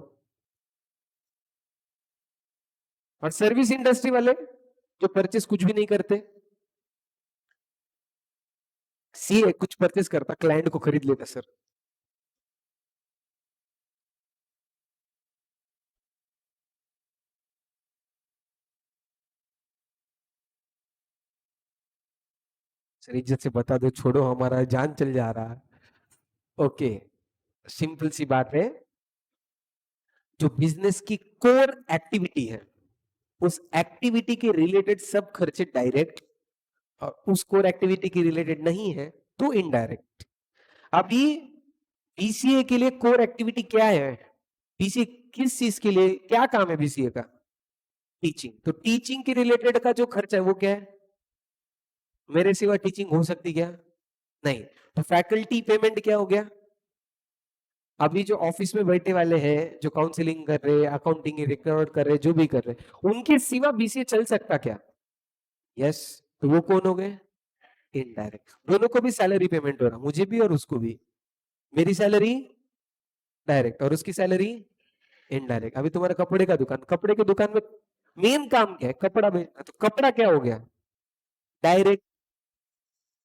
और सर्विस इंडस्ट्री वाले जो परचेस कुछ भी नहीं करते, सीए कुछ परचेस करता, क्लाइंट को खरीद लेता सर। सर इज्जत से बता दो, छोड़ो हमारा जान चल जा रहा है। ओके, सिंपल सी बात है, जो बिजनेस की कोर एक्टिविटी है, उस एक्टिविटी के रिलेटेड सब खर्चे डायरेक्ट, और उस कोर एक्टिविटी की रिलेटेड नहीं है तो इनडायरेक्ट। अभी बीसीए के लिए कोर एक्टिविटी क्या है, बीसीए किस चीज के लिए, क्या काम है बीसीए का, टीचिंग। तो टीचिंग के रिलेटेड का जो खर्चा है वो क्या है, मेरे सिवा टीचिंग हो सकती क्या, नहीं। तो फैकल्टी पेमेंट क्या हो गया, अभी जो ऑफिस में बैठे वाले हैं, जो काउंसलिंग कर रहे हैं, अकाउंटिंग रिकॉर्ड कर रहे हैं, जो भी कर रहे हैं, उनके सिवा बीसीए चल सकता क्या, यस। तो वो कौन हो गए, इनडायरेक्ट। दोनों को भी सैलरी पेमेंट हो रहा, मुझे भी और उसको भी। मेरी सैलरी डायरेक्ट और उसकी सैलरी इनडायरेक्ट। अभी तुम्हारा कपड़े का दुकान, कपड़े के दुकान में मेन काम क्या है, कपड़ा बेचना, तो कपड़ा क्या हो गया, डायरेक्ट।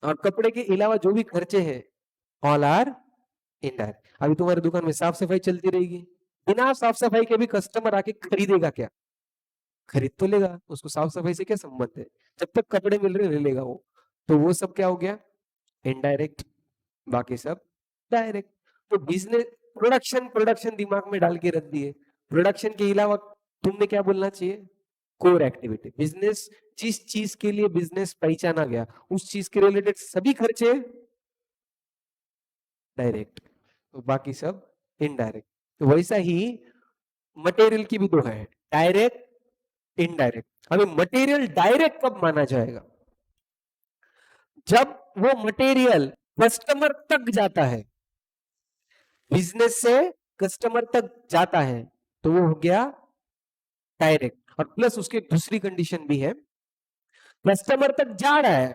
और कपड़े के अलावा जो भी खर्चे हैं, ऑल आर इनडायरेक्ट। अभी तुम्हारी दुकान में साफ सफाई चलती रहेगी, बिना साफ सफाई के भी कस्टमर आके खरीदेगा क्या, खरीद तो लेगा, उसको साफ सफाई से क्या संबंध है, जब तक कपड़े मिल रहे ले लेगा वो। तो वो सब क्या हो गया, इनडायरेक्ट, बाकी सब डायरेक्ट। तो बिजनेस, प्रोडक्शन प्रोडक्शन दिमाग में डाल के रख दिए, प्रोडक्शन के अलावा तुमने क्या बोलना चाहिए, कोर एक्टिविटी। बिजनेस, जिस चीज के लिए बिजनेस पहचाना गया, उस चीज के रिलेटेड सभी खर्चे डायरेक्ट, तो बाकी सब इनडायरेक्ट। तो वैसा ही मटेरियल की भी दो है, डायरेक्ट इनडायरेक्ट। अभी मटेरियल डायरेक्ट कब माना जाएगा, जब वो मटेरियल कस्टमर तक जाता है, बिजनेस से कस्टमर तक जाता है, तो वो हो गया डायरेक्ट। और प्लस उसकी दूसरी कंडीशन भी है, कस्टमर तक जा रहा है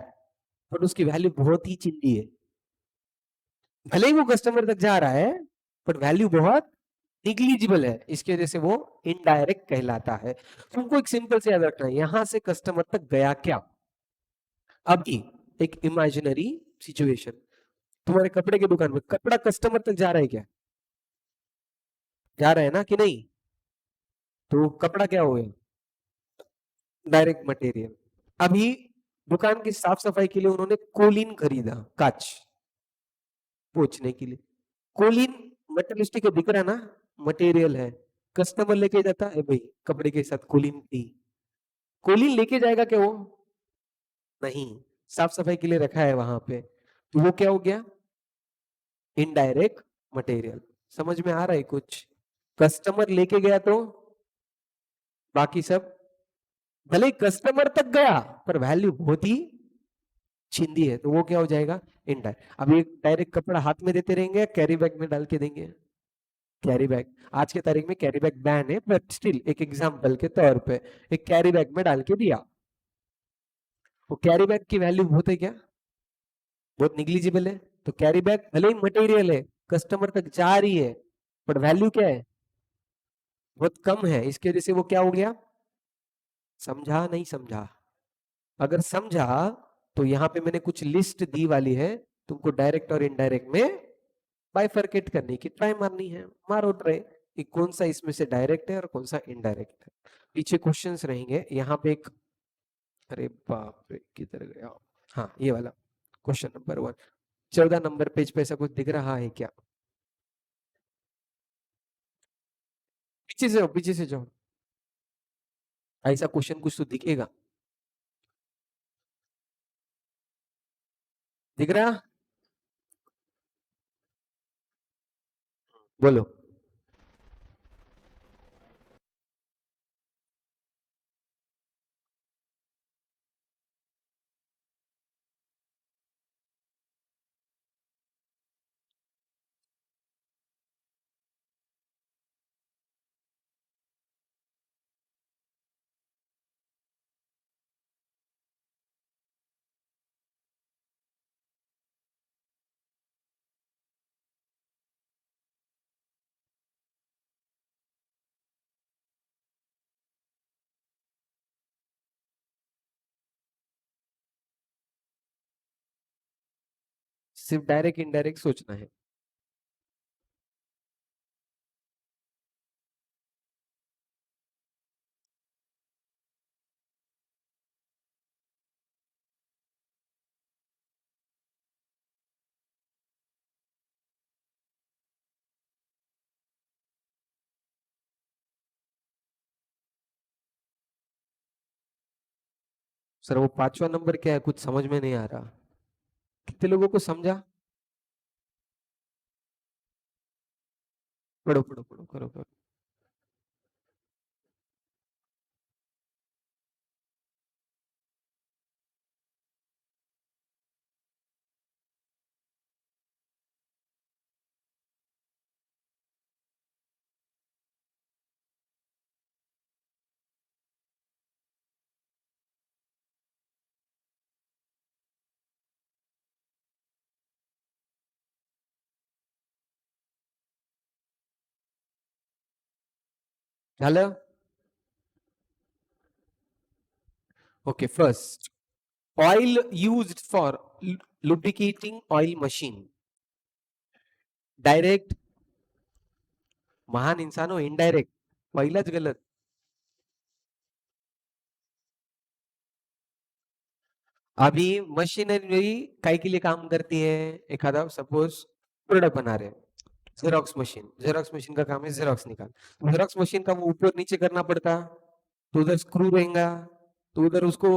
पर उसकी वैल्यू बहुत ही चिंदी है, भले ही वो कस्टमर तक जा रहा है पर वैल्यू बहुत निग्लिजिबल है, इसकी वजह से वो इनडायरेक्ट कहलाता है। तुमको एक सिंपल से याद रखना है, यहां से कस्टमर तक गया क्या। अभी एक इमेजिनरी सिचुएशन, तुम्हारे कपड़े की दुकान में कपड़ा कस्टमर तक जा रहा है क्या, जा रहा है ना कि नहीं, तो कपड़ा क्या हो गया, डायरेक्ट मटेरियल। अभी दुकान की साफ सफाई के लिए उन्होंने कोलिन खरीदा, कांच पोछने के लिए। कोलिन मेटलिस्टिक दिख रहा है ना, मटेरियल है, कस्टमर लेके जाता है भाई कपड़े के साथ कोलिन थी, कोलिन लेके जाएगा क्या वो, नहीं, साफ सफाई के लिए रखा है वहां पे, तो वो क्या हो गया, इनडायरेक्ट मटेरियल। समझ में आ रहा है कुछ, कस्टमर लेके गया तो बाकी सब, भले ही कस्टमर तक गया पर वैल्यू बहुत ही छिंदी है, तो वो क्या हो जाएगा, इनडायरेक्ट। अब ये डायरेक्ट कपड़ा हाथ में देते रहेंगे या कैरी बैग में डाल के देंगे, कैरी बैग, आज के तारीख में कैरी बैग बैन है, बट स्टिल एक एग्जांपल के तौर पे एक कैरी बैग में डाल के दिया, वो कैरी बैग की वैल्यू बहुत है क्या? बहुत निग्लिजिबल है। तो कैरी बैग भले ही मटेरियल है, कस्टमर तक जा रही है, बट वैल्यू क्या है? बहुत कम है। इसकी वजह से वो क्या हो गया? समझा नहीं समझा? अगर समझा तो यहाँ पे मैंने कुछ लिस्ट दी वाली है, तुमको डायरेक्ट और इनडायरेक्ट में बाइफरकेट करने की ट्राई मारनी है। मारो ट्राई कि कौन सा इसमें से डायरेक्ट है और कौन सा इनडायरेक्ट है। पीछे क्वेश्चंस रहेंगे यहाँ पे एक, अरे बाप रे किधर गया, हाँ ये वाला क्वेश्चन नंबर 1, 14 नंबर पेज पे ऐसा कुछ दिख रहा है क्या? पीछे से जाओ, पीछे से जाओ, ऐसा क्वेश्चन कुछ तो दिखेगा, दिख रहा? बोलो। सिर्फ डायरेक्ट इनडायरेक्ट सोचना है। सर वो 5वां नंबर क्या है, कुछ समझ में नहीं आ रहा, कितने लोगों को समझा? पढ़ो पढ़ो पढ़ो, करो करो। झालं? Okay, first, oil used for lubricating oil machine, direct, महान इंसान हो, इनडायरेक्ट? पहिलाच गलत। अभी मशीनरी काय के लिए काम करती है? एखादा सपोज प्रोडक्ट बना रहे हैं, जेरोक्स मशीन, जेरोक्स मशीन का काम है जेरोक्स निकाल, जेरोक्स मशीन का वो ऊपर नीचे करना पड़ता, तो उधर स्क्रू रहेगा, तो उधर उसको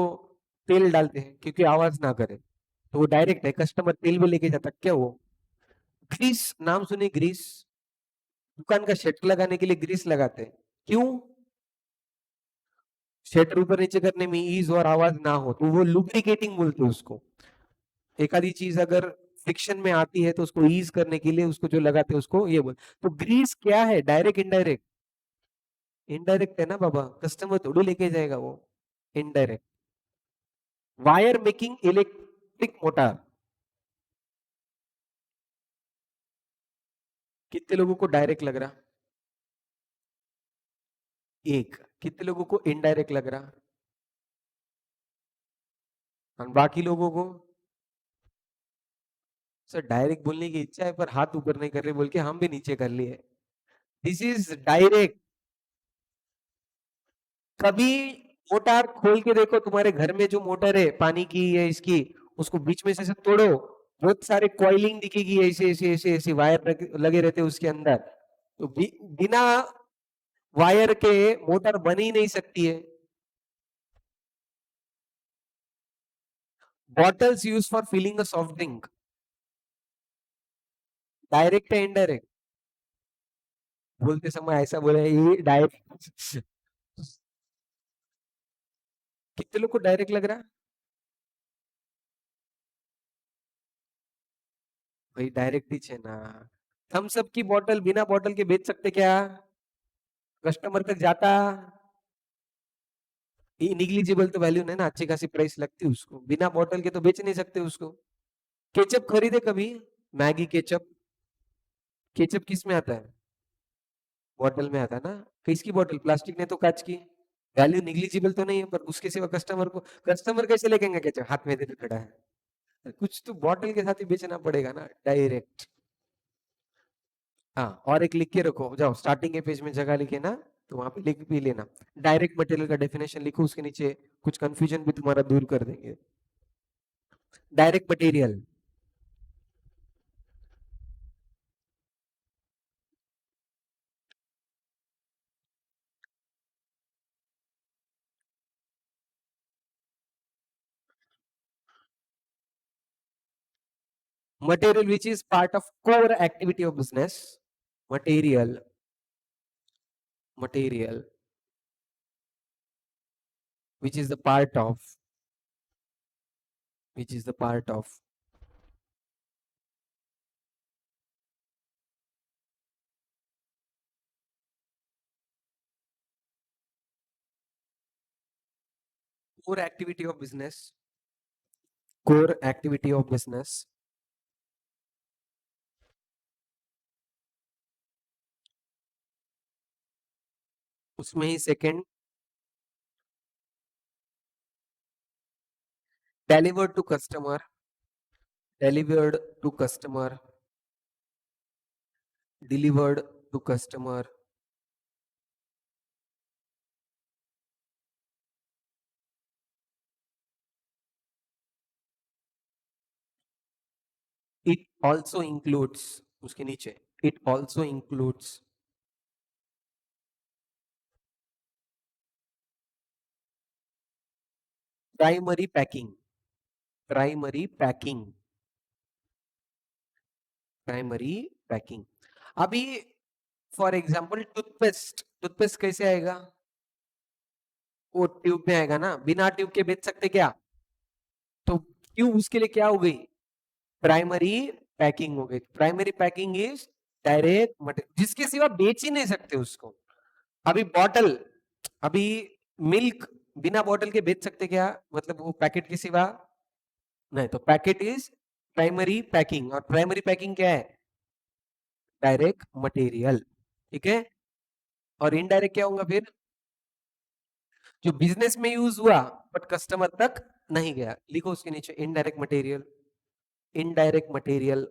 तेल डालते हैं क्योंकि आवाज ना करे, तो वो डायरेक्ट है, कस्टमर तेल भी लेके जाता क्या वो? ग्रीस, नाम सुने ग्रीस? दुकान का शटर लगाने के लिए ग्रीस लगाते हैं, क्यों? शटर ऊपर नीचे करने में ईज और आवाज ना हो, तो वो लुब्रिकेटिंग बोलते हैं उसको। एक आधी चीज अगर फ्रिक्शन में आती है तो उसको ईज करने के लिए उसको जो लगाते हैं उसको ये बोल। तो ग्रीस क्या है, डायरेक्ट इनडायरेक्ट? इनडायरेक्ट है ना बाबा, कस्टमर थोड़ी लेके जाएगा वो, indirect. Wire making electric motor, कितने लोगों को डायरेक्ट लग रहा? एक। कितने लोगों को इनडायरेक्ट लग रहा? और बाकी लोगों को? सर डायरेक्ट बोलने की इच्छा है पर हाथ ऊपर नहीं कर रहे बोल के हम भी नीचे कर लिए। This is direct. कभी मोटर खोल के देखो, तुम्हारे घर में जो मोटर है पानी की या इसकी, उसको बीच में से तोड़ो, बहुत सारे कॉइलिंग दिखेगी, ऐसे ऐसे ऐसे ऐसे वायर लगे रहते हैं उसके अंदर, तो बिना वायर के मोटर बन ही नहीं सकती है। Bottles use for filling a soft drink, direct है इनडायरेक्ट? बोलते समय ऐसा बोला ये डायरेक्ट। कितने लोग को डायरेक्ट लग रहा? भाई डायरेक्ट ही है ना, थम्स अप की बोतल बिना बोतल के बेच सकते क्या? कस्टमर तक जाता? निग्लिजिबल तो वैल्यू नहीं ना, अच्छी खासी प्राइस लगती है उसको, बिना बोतल के तो बेच नहीं सकते उसको। केचप खरीदे कभी? Maggi ketchup? केचप किस में आता है? बॉटल में आता है ना। किसकी बॉटल, प्लास्टिक ने तो कांच की। वैल्यू निग्लिजिबल तो नहीं है, पर उसके सिवा कस्टमर को, कस्टमर कैसे लेंगे केचप, हाथ में देकर खड़ा है। कुछ तो बॉटल के साथ ही बेचना पड़ेगा ना डायरेक्ट। हाँ, और एक लिख के रखो, जाओ स्टार्टिंग के पेज में जगह लिखे ना, तो वहां पे लिख भी लेना। डायरेक्ट मटेरियल का डेफिनेशन लिखो, उसके नीचे कुछ कंफ्यूजन भी तुम्हारा दूर कर देंगे। Direct material, material which is part of core activity of business. Material material which is the part of, which is the part of core activity of business, core activity of business। उसमें ही second, delivered to customer, delivered to customer, delivered to customer। it also includes, उसके नीचे, it also includes primary packing, primary packing, primary packing. अभी for example toothpaste, toothpaste कैसे आएगा? वो tube में आएगा ना, बिना ट्यूब के बेच सकते क्या? तो क्यों, उसके लिए क्या हो गई? प्राइमरी पैकिंग हो गई। Primary packing is direct material, जिसके सिवा बेच ही नहीं सकते उसको। अभी बॉटल, अभी मिल्क बिना बॉटल के बेच सकते क्या, मतलब वो पैकेट के सिवा? नहीं, तो पैकेट इज प्राइमरी पैकिंग, और प्राइमरी पैकिंग क्या है? Direct material. ठीक है, और इनडायरेक्ट क्या होगा फिर? जो बिजनेस में यूज हुआ बट कस्टमर तक नहीं गया, लिखो उसके नीचे indirect material, indirect material.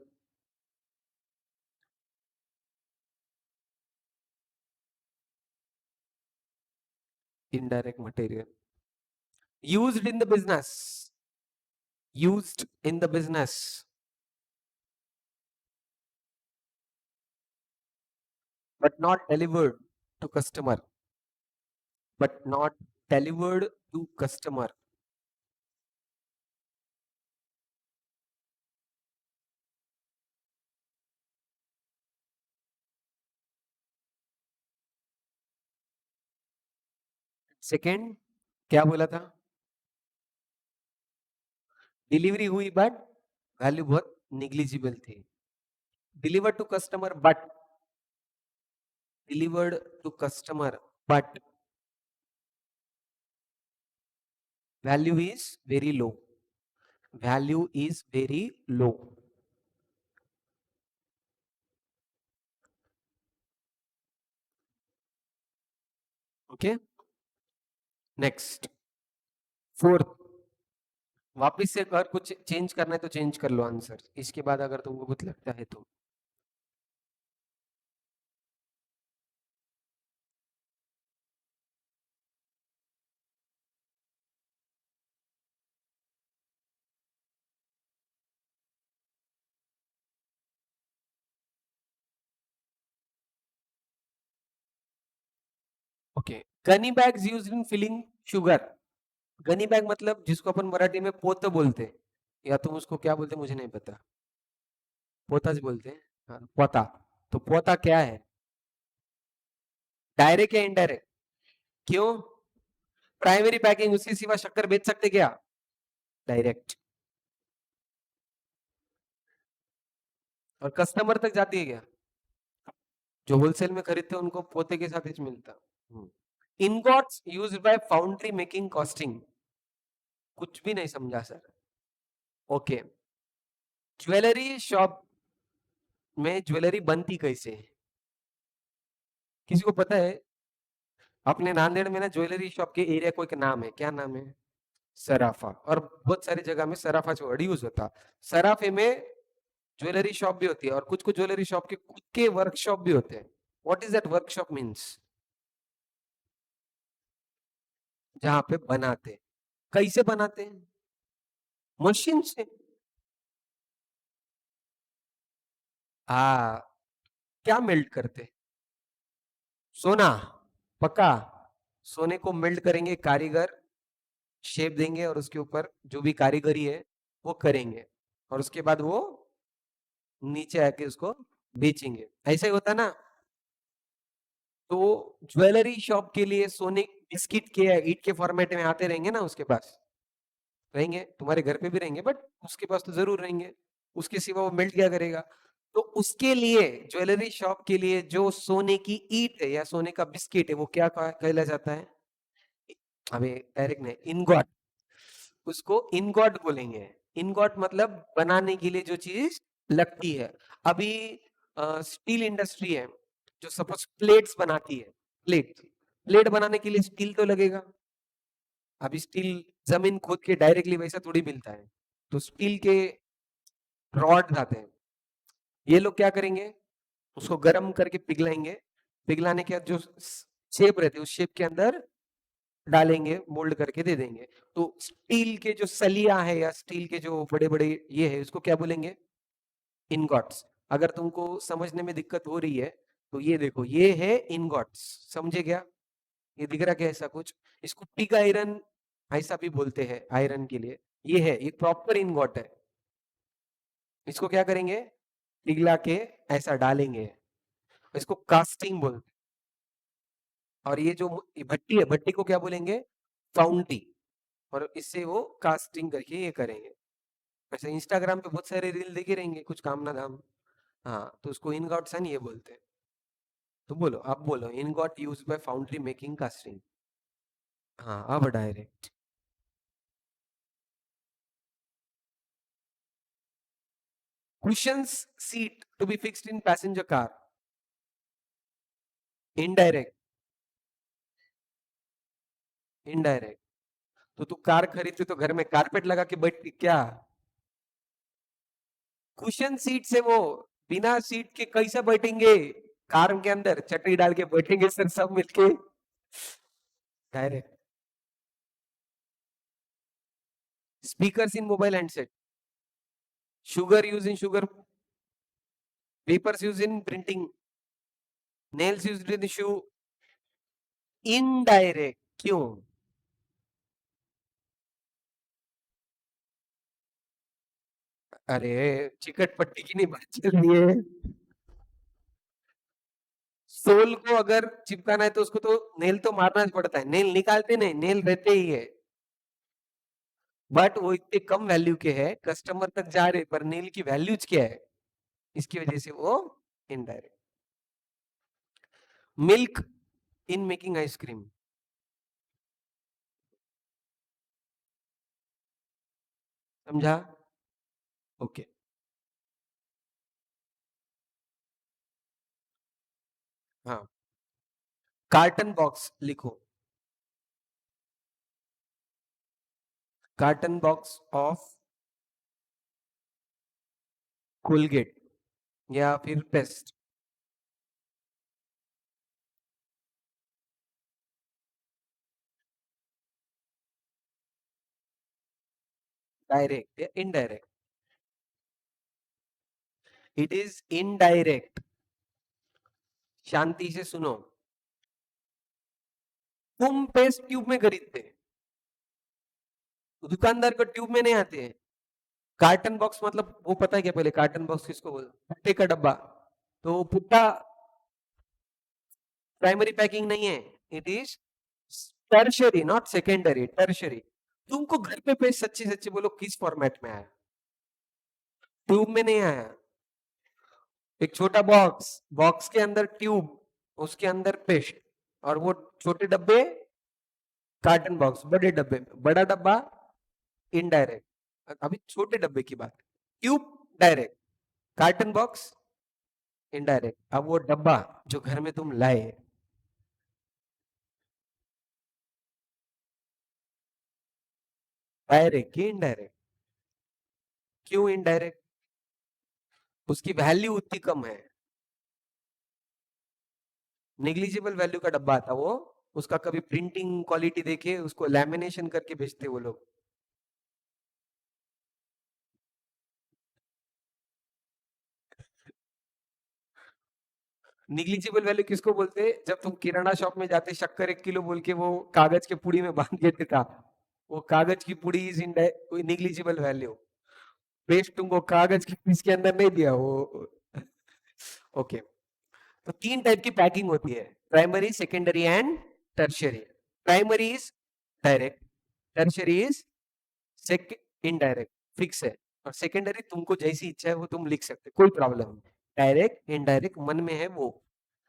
Indirect material used in the business, used in the business but not delivered to customer, but not delivered to customer। Second क्या बोला था? डिलीवरी हुई बट वैल्यू बहुत निग्लिजिबल थी। Delivered to customer but, delivered to customer but value is very low, value is very low. Okay, next fourth. वापिस से अगर कुछ चेंज करना है तो चेंज कर लो आंसर, इसके बाद अगर तुमको कुछ लगता है तो। Okay, gunny bags used in filling sugar. Gunny bag मतलब जिसको अपन मराठी में पोत बोलते हैं, या तुम उसको क्या बोलते हैं मुझे नहीं पता। पोताज बोलते हैं, हाँ, पोता। तो पोता क्या है? डायरेक्ट या इनडायरेक्ट? क्यों? प्राइमरी पैकिंग, उसके सिवा शक्कर बेच सकते क्या? डायरेक्ट। और कस्टमर तक जाती है क्या? जो होलसेल में खरीदते हैं उनको पोते के साथ ही मिलता। Ingots used by foundry making costing. कुछ भी नहीं समझा सर। ओके, ज्वेलरी शॉप में ज्वेलरी बनती कैसे है? किसी को पता है? अपने नांदेड़ में ना ज्वेलरी शॉप के एरिया को एक नाम है, क्या नाम है? सराफा। और बहुत सारी जगह में सराफा जो वर्ड यूज होता, सराफे में ज्वेलरी शॉप भी होती है और कुछ कुछ ज्वेलरी शॉप के खुद के वर्कशॉप भी होते हैं। What is that workshop means? जहां पे बनाते हैं। कैसे बनाते हैं? मशीन से। हाँ, क्या मेल्ट करते हैं? सोना। पक्का? सोने को मेल्ट करेंगे कारीगर, शेप देंगे और उसके ऊपर जो भी कारीगरी है वो करेंगे और उसके बाद वो नीचे आके उसको बेचेंगे। ऐसा ही होता ना? तो ज्वेलरी शॉप के लिए सोने बिस्किट के या ईट के फॉर्मेट में आते रहेंगे ना, उसके पास रहेंगे, तुम्हारे घर पे भी रहेंगे बट उसके पास तो जरूर रहेंगे, उसके सिवा वो मेल्ट क्या करेगा? तो उसके लिए ज्वेलरी शॉप के लिए जो सोने की ईट है या सोने का बिस्किट है वो क्या कहला जाता है? अबे डायरेक्ट नहीं, इनगॉट। उसको इनगॉट बोलेंगे। इनगॉट मतलब बनाने के लिए जो चीज लगती है। अभी स्टील इंडस्ट्री है जो सपोज प्लेट्स बनाती है। प्लेट प्लेट बनाने के लिए स्टील तो लगेगा। अभी स्टील जमीन खोद के डायरेक्टली वैसा थोड़ी मिलता है, तो स्टील के रॉड आते हैं। ये लोग क्या करेंगे? उसको गर्म करके पिघलाएंगे। पिघलाने के बाद जो शेप रहती है उस शेप के अंदर डालेंगे, मोल्ड करके दे देंगे। तो स्टील के जो सलिया है या स्टील के जो बड़े बड़े ये है उसको क्या बोलेंगे? इनगॉट्स। अगर तुमको समझने में दिक्कत हो रही है तो ये देखो, ये है इनगॉट्स। समझे क्या? ये दिख रहा क्या ऐसा कुछ? इसको पिग आयरन ऐसा भी बोलते हैं आयरन के लिए। ये है, ये प्रॉपर इनगॉट है। इसको क्या करेंगे? पिघला के ऐसा डालेंगे, इसको कास्टिंग बोलते हैं। और ये जो भट्टी है, भट्टी को क्या बोलेंगे? फाउंटी। और इससे वो कास्टिंग करके ये करेंगे। वैसे इंस्टाग्राम पे बहुत सारे रील देखे रहेंगे कुछ काम ना धाम। हाँ, तो उसको इनगॉट सन ये बोलते हैं। तो बोलो, आप बोलो, ingot used by foundry making casting. हाँ, अब direct. Cushions seat to be fixed in passenger car. Indirect. Indirect. तो तू कार खरीदती तो घर में कारपेट लगा के बैठती क्या? कुशन सीट से वो बिना सीट के कैसे बैठेंगे? कार के अंदर चटनी डाल के बैठेंगे सर सब मिलके। Direct. Speakers in mobile handset. Sugar use in sugar. Papers use in printing. Nails use in shoe. Indirect क्यों? अरे, चिकट पट्टी की नहीं बात चल रही है। सोल को अगर चिपकाना है तो उसको तो नेल तो मारना पड़ता है, नेल निकालते नहीं, नेल रहते ही है। बट वो इतने कम वैल्यू के है, कस्टमर तक जा रहे पर नेल की वैल्यूज क्या है, इसकी वजह से वो indirect. Milk in making ice cream. समझा? ओके। हाँ, कार्टन बॉक्स लिखो। कार्टन बॉक्स ऑफ कोलगेट या फिर पेस्ट। डायरेक्ट या इनडायरेक्ट? It is indirect. शांति से सुनो। तुम पेस्ट ट्यूब में खरीदते, दुकानदार को ट्यूब में नहीं आते हैं। कार्टन बॉक्स मतलब वो पता है क्या? पहले कार्टन बॉक्स किसको बोलते? पुट्टे का डब्बा। तो पुट्टा प्राइमरी पैकिंग नहीं है, it is tertiary, not secondary, tertiary. तुमको घर पे पेस्ट सच्ची सच्ची बोलो किस फॉर्मेट में आया? ट्यूब में नहीं आया। एक छोटा बॉक्स, बॉक्स के अंदर ट्यूब, उसके अंदर पेस्ट, और वो छोटे डब्बे कार्टन बॉक्स, बड़े डब्बे में, बड़ा डब्बा इनडायरेक्ट, अभी छोटे डब्बे की बात, tube direct, carton box indirect. अब वो डब्बा जो घर में तुम लाए, डायरेक्ट कि इनडायरेक्ट? क्यों इनडायरेक्ट? उसकी वैल्यू उतनी कम है, नेग्लिजिबल वैल्यू का डब्बा आता वो, उसका कभी प्रिंटिंग क्वालिटी देखे, उसको लैमिनेशन करके बेचते वो लोग। निग्लिजिबल वैल्यू किसको बोलते हैं? जब तुम किराना शॉप में जाते, शक्कर 1 किलो बोल के वो कागज के पुड़ी में बांध के देता, वो कागज की पुड़ी is in negligible value. Paste तुमको कागज के पीस के अंदर नहीं दिया वो। ओके, तो 3 टाइप की पैकिंग होती है, primary, secondary and tertiary. Primary is direct, tertiary is sec indirect, fix है। और सेकेंडरी तुमको जैसी इच्छा है वो तुम लिख सकते, कोई प्रॉब्लम नहीं। डायरेक्ट इनडायरेक्ट मन में है वो,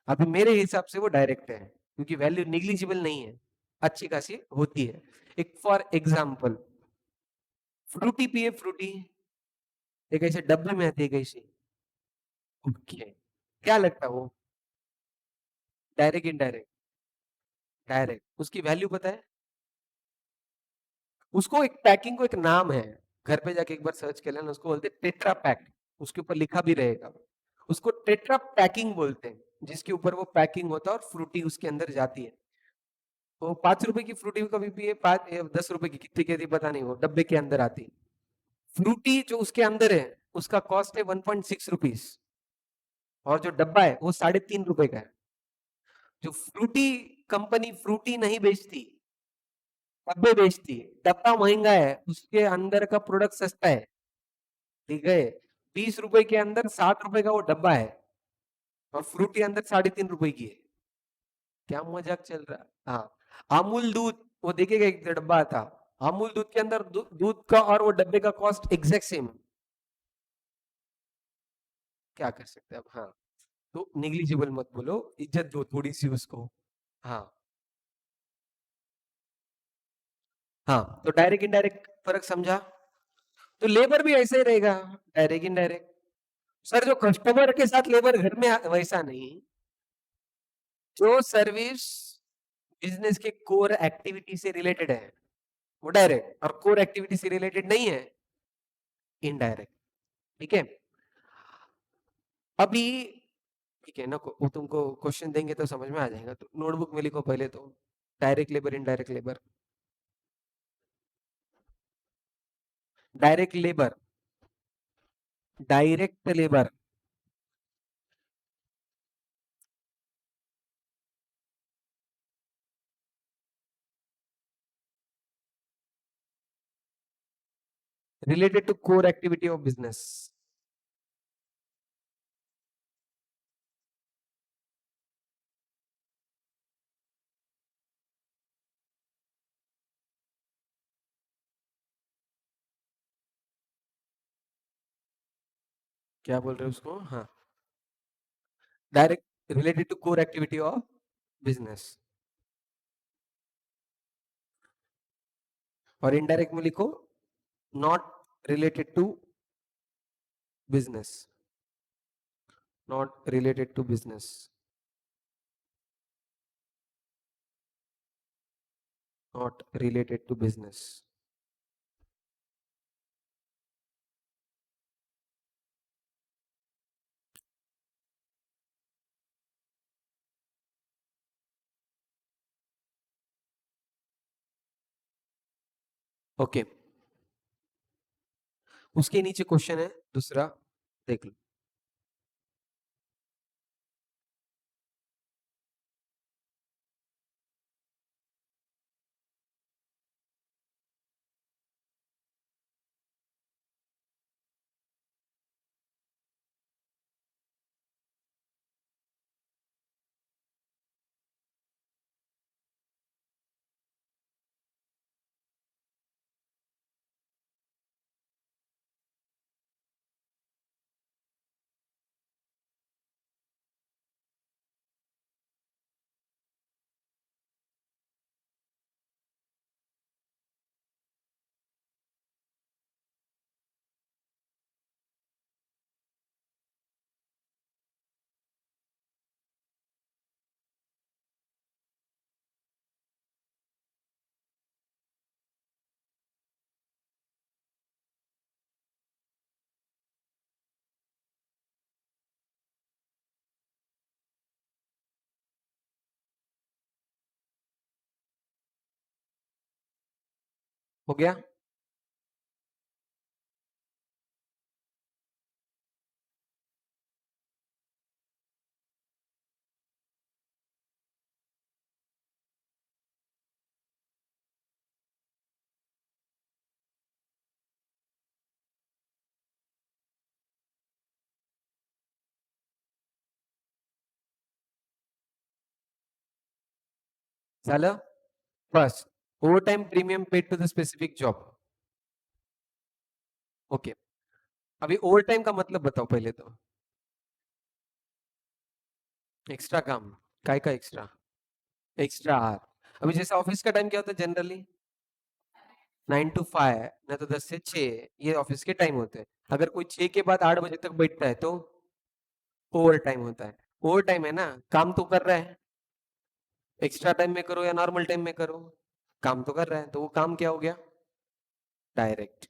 अभी मेरे हिसाब से वो डायरेक्ट है, क्योंकि वैल्यू निग्लिजिबल नहीं है, अच्छी खासी होती है। एक फॉर एग्जाम्पल, फ्रूटी पिए, फ्रूटी एक ऐसे डब्बे में आती है कैसी, ओके, क्या लगता है वो? Direct indirect? डायरेक्ट। उसकी वैल्यू पता है? उसको एक पैकिंग को एक नाम है, घर पे जाके एक बार सर्च कर लेना, उसको बोलते हैं टेट्रा पैक, उसके ऊपर लिखा भी रहेगा, उसको टेट्रा पैकिंग बोलते हैं, जिसके ऊपर वो पैकिंग होता है और फ्रूटी उसके अंदर जाती है। वो 5 रुपए की फ्रूटी कभी भी है, 10 रुपए की, कितनी की थी पता नहीं, वो डब्बे के अंदर आती। फ्रूटी जो उसके अंदर है, उसका कॉस्ट है 1.6 रुपीज, और जो डब्बा है वो 3.5 रुपए का है। जो फ्रूटी कंपनी फ्रूटी नहीं बेचती, डब्बे बेचती है, डब्बा महंगा है, उसके अंदर का प्रोडक्ट सस्ता है, ठीक है? 20 रुपए के अंदर 60 रुपए का वो डब्बा है, और फ्रूटी अंदर 3.5 रुपए की है। क्या मजाक चल रहा है? हाँ, अमूल दूध, वो देखिएगा एक डब्बा था, अमूल दूध के अंदर दूध का और वो डब्बे का कॉस्ट एग्जैक्ट सेम। क्या कर सकते हैं अब? हाँ, तो निग्लिजिबल मत बोलो, इज्जत दो थोड़ी सी उसको। हाँ, हाँ, तो डायरेक्ट इनडायरेक्ट फर्क समझा? तो लेबर भी ऐसे ही रहेगा, डायरेक्ट इनडायरेक्ट। सर जो कस्टमर के साथ लेबर घर में वैसा नहीं, जो सर्विस बिजनेस के कोर एक्टिविटी से रिलेटेड है वो डायरेक्ट, और कोर एक्टिविटी से रिलेटेड नहीं है इनडायरेक्ट, ठीक है? अभी ठीक है ना, वो तुमको क्वेश्चन देंगे तो समझ में आ जाएगा, तो नोटबुक में लिखो पहले तो, direct labour, indirect labour. Direct labour, direct labour related to core activity of business. क्या बोल रहे हो उसको? हाँ, direct related to core activity of business, और इनडायरेक्ट में लिखो not related to business, not related to business, not related to business. Okay, उसके नीचे क्वेश्चन है दूसरा, देख लो। हो गया? झालं? बस. Over time premium paid to the specific job. Okay. अभी ओवर टाइम का मतलब बताओ पहले तो. एक्स्ट्रा काम. काय का एक्स्ट्रा? Extra our. अभी जैसे ऑफिस का टाइम क्या होता है जनरली? 9 to 5, नहीं तो 10 से 6, ये ऑफिस के टाइम होते हैं. अगर कोई 6 के बाद 8 बजे तक बैठता है तो ओवर टाइम होता है. ओवर टाइम है ना, काम तो कर रहा है. एक्स्ट्रा टाइम में करो या नॉर्मल टाइम में करो, काम तो कर रहा है, तो वो काम क्या हो गया? डायरेक्ट.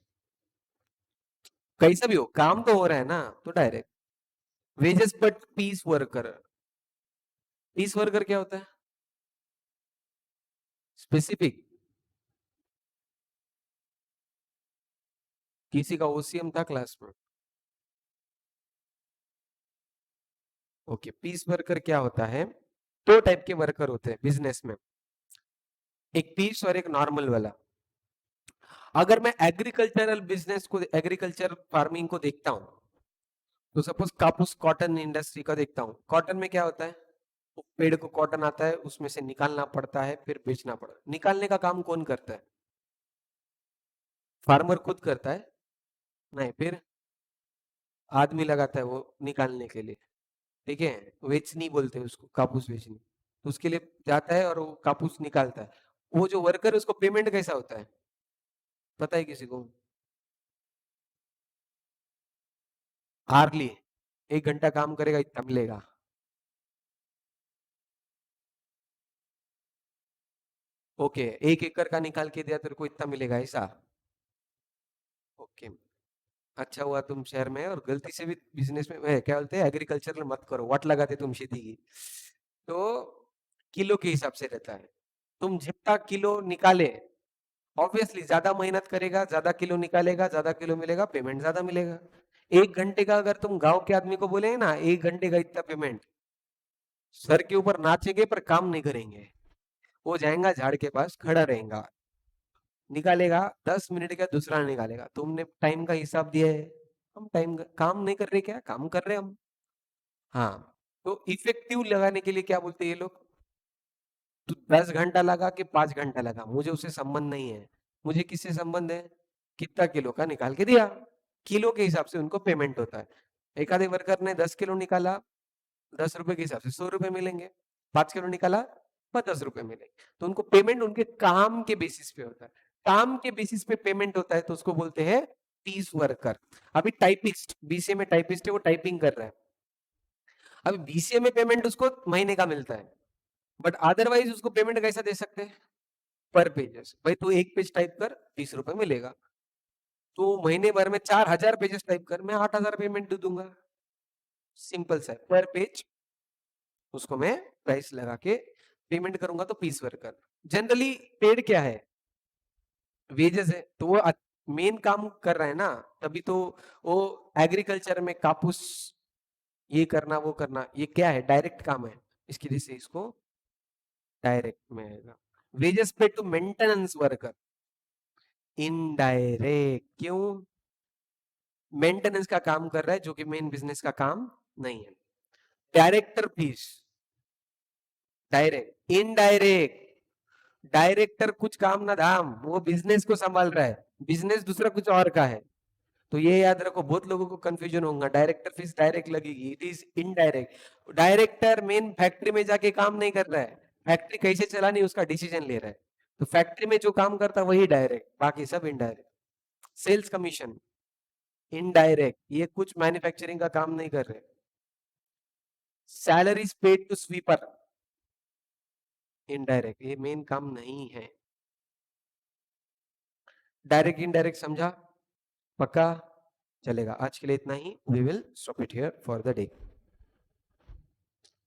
कैसा भी हो, काम तो हो रहा है ना, तो direct. Wages but piece worker. Piece worker क्या होता है? स्पेसिफिक. किसी का ओसीएम था क्लास में. ओके. पीस वर्कर क्या होता है? दो टाइप के वर्कर होते हैं बिजनेस में. एक पीस और एक नॉर्मल वाला. अगर मैं एग्रीकल्चरल बिजनेस को, एग्रीकल्चर फार्मिंग को देखता हूं, तो सपोज कापूस कॉटन इंडस्ट्री का देखता हूं. कॉटन में क्या होता है? पेड़ को कॉटन आता है, उसमें से निकालना पड़ता है, फिर बेचना पड़ता है. निकालने का काम कौन करता है? फार्मर खुद करता है? नहीं, फिर आदमी लगाता है वो निकालने के लिए. ठीक है. वेचनी बोलते हैं उसको, कापूस वेचनी. तो उसके लिए जाता है और वो कापूस निकालता है. वो जो वर्कर है उसको पेमेंट कैसा होता है? पता है किसी को? हार्डली. 1 घंटा काम करेगा इतना मिलेगा. ओके. 1 एकड़ का निकाल के दिया तेरे को इतना मिलेगा ऐसा? ओके. अच्छा हुआ तुम शहर में है और गलती से भी बिजनेस में क्या बोलते हैं, एग्रीकल्चर में मत करो, वाट लगाते तुम शेती की. तो किलो के हिसाब से रहता है. तुम जितना किलो निकाले, ऑब्वियसली ज्यादा मेहनत करेगा, ज्यादा किलो निकालेगा, ज्यादा किलो मिलेगा, पेमेंट ज्यादा मिलेगा. 1 घंटे का अगर तुम गांव के आदमी को बोले ना 1 घंटे का इतना पेमेंट, सर के ऊपर नाचेंगे पर काम नहीं करेंगे. वो जाएगा झाड़ के पास खड़ा रहेगा, निकालेगा 10 मिनट का दूसरा निकालेगा. तुमने टाइम का हिसाब दिया है, हम टाइम काम नहीं कर रहे, क्या काम कर रहे हम. हाँ. तो इफेक्टिव लगाने के लिए क्या बोलते हैं ये लोग? तू 10 घंटा लगा के 5 घंटा लगा, मुझे उससे संबंध नहीं है. मुझे किससे संबंध है? कितना किलो का निकाल के दिया. किलो के हिसाब से उनको पेमेंट होता है. एक आधे वर्कर ने 10 किलो निकाला, 10 रुपए के हिसाब से 100 रुपए मिलेंगे. 5 किलो निकाला, 50 रुपए मिलेंगे. तो उनको पेमेंट उनके काम के बेसिस पे होता है. काम के बेसिस पे पेमेंट होता है तो उसको बोलते हैं पीस वर्कर. अभी टाइपिस्ट, बीसीए में टाइपिस्ट है, वो टाइपिंग कर रहा है. अभी बीसीए में पेमेंट उसको महीने का मिलता है, बट अदरवाइज उसको पेमेंट कैसा दे सकते हैं? पर पेजेस. भाई तू एक पेज टाइप कर, 30 रुपए मिलेगा. तो महीने भर में 4,000 पेजेस टाइप कर, मैं 8,000 पेमेंट दे दूंगा. सिंपल सा पर पेज. उसको मैं प्राइस लगा के पेमेंट करूंगा तो पीस वर्कर. जनरली पेड क्या है? वेजेस है. तो वो मेन काम कर रहा है ना, तभी तो. वो एग्रीकल्चर में कापूस ये करना वो करना, ये क्या है? डायरेक्ट काम है. इसकी वजह से इसको डायरेक्ट में आएगा. वेजेस पे टू मेंटेनेंस वर्कर. इनडायरेक्ट क्यों? मेंटेनेंस का काम कर रहा है जो कि मेन बिजनेस का काम नहीं है. Director fees. Direct. Indirect. Director कुछ काम ना धाम, वो बिजनेस को संभाल रहा है. बिजनेस दूसरा कुछ और का है. तो ये याद रखो, बहुत लोगों को कंफ्यूजन होगा. डायरेक्टर फीस डायरेक्ट लगेगी, it is indirect. Director main factory में जाके काम नहीं कर रहा है, फैक्ट्री कैसे चलानी उसका डिसीजन ले रहा है. तो फैक्ट्री में जो काम करता है वही डायरेक्ट, बाकी सब इनडायरेक्ट. सेल्स कमीशन इनडायरेक्ट, ये कुछ मैन्युफैक्चरिंग का काम नहीं कर रहे. Salaries paid to sweeper indirect, ये मेन काम नहीं है. डायरेक्ट इनडायरेक्ट समझा? पक्का? चलेगा. आज के लिए इतना ही. We will stop it here for the day.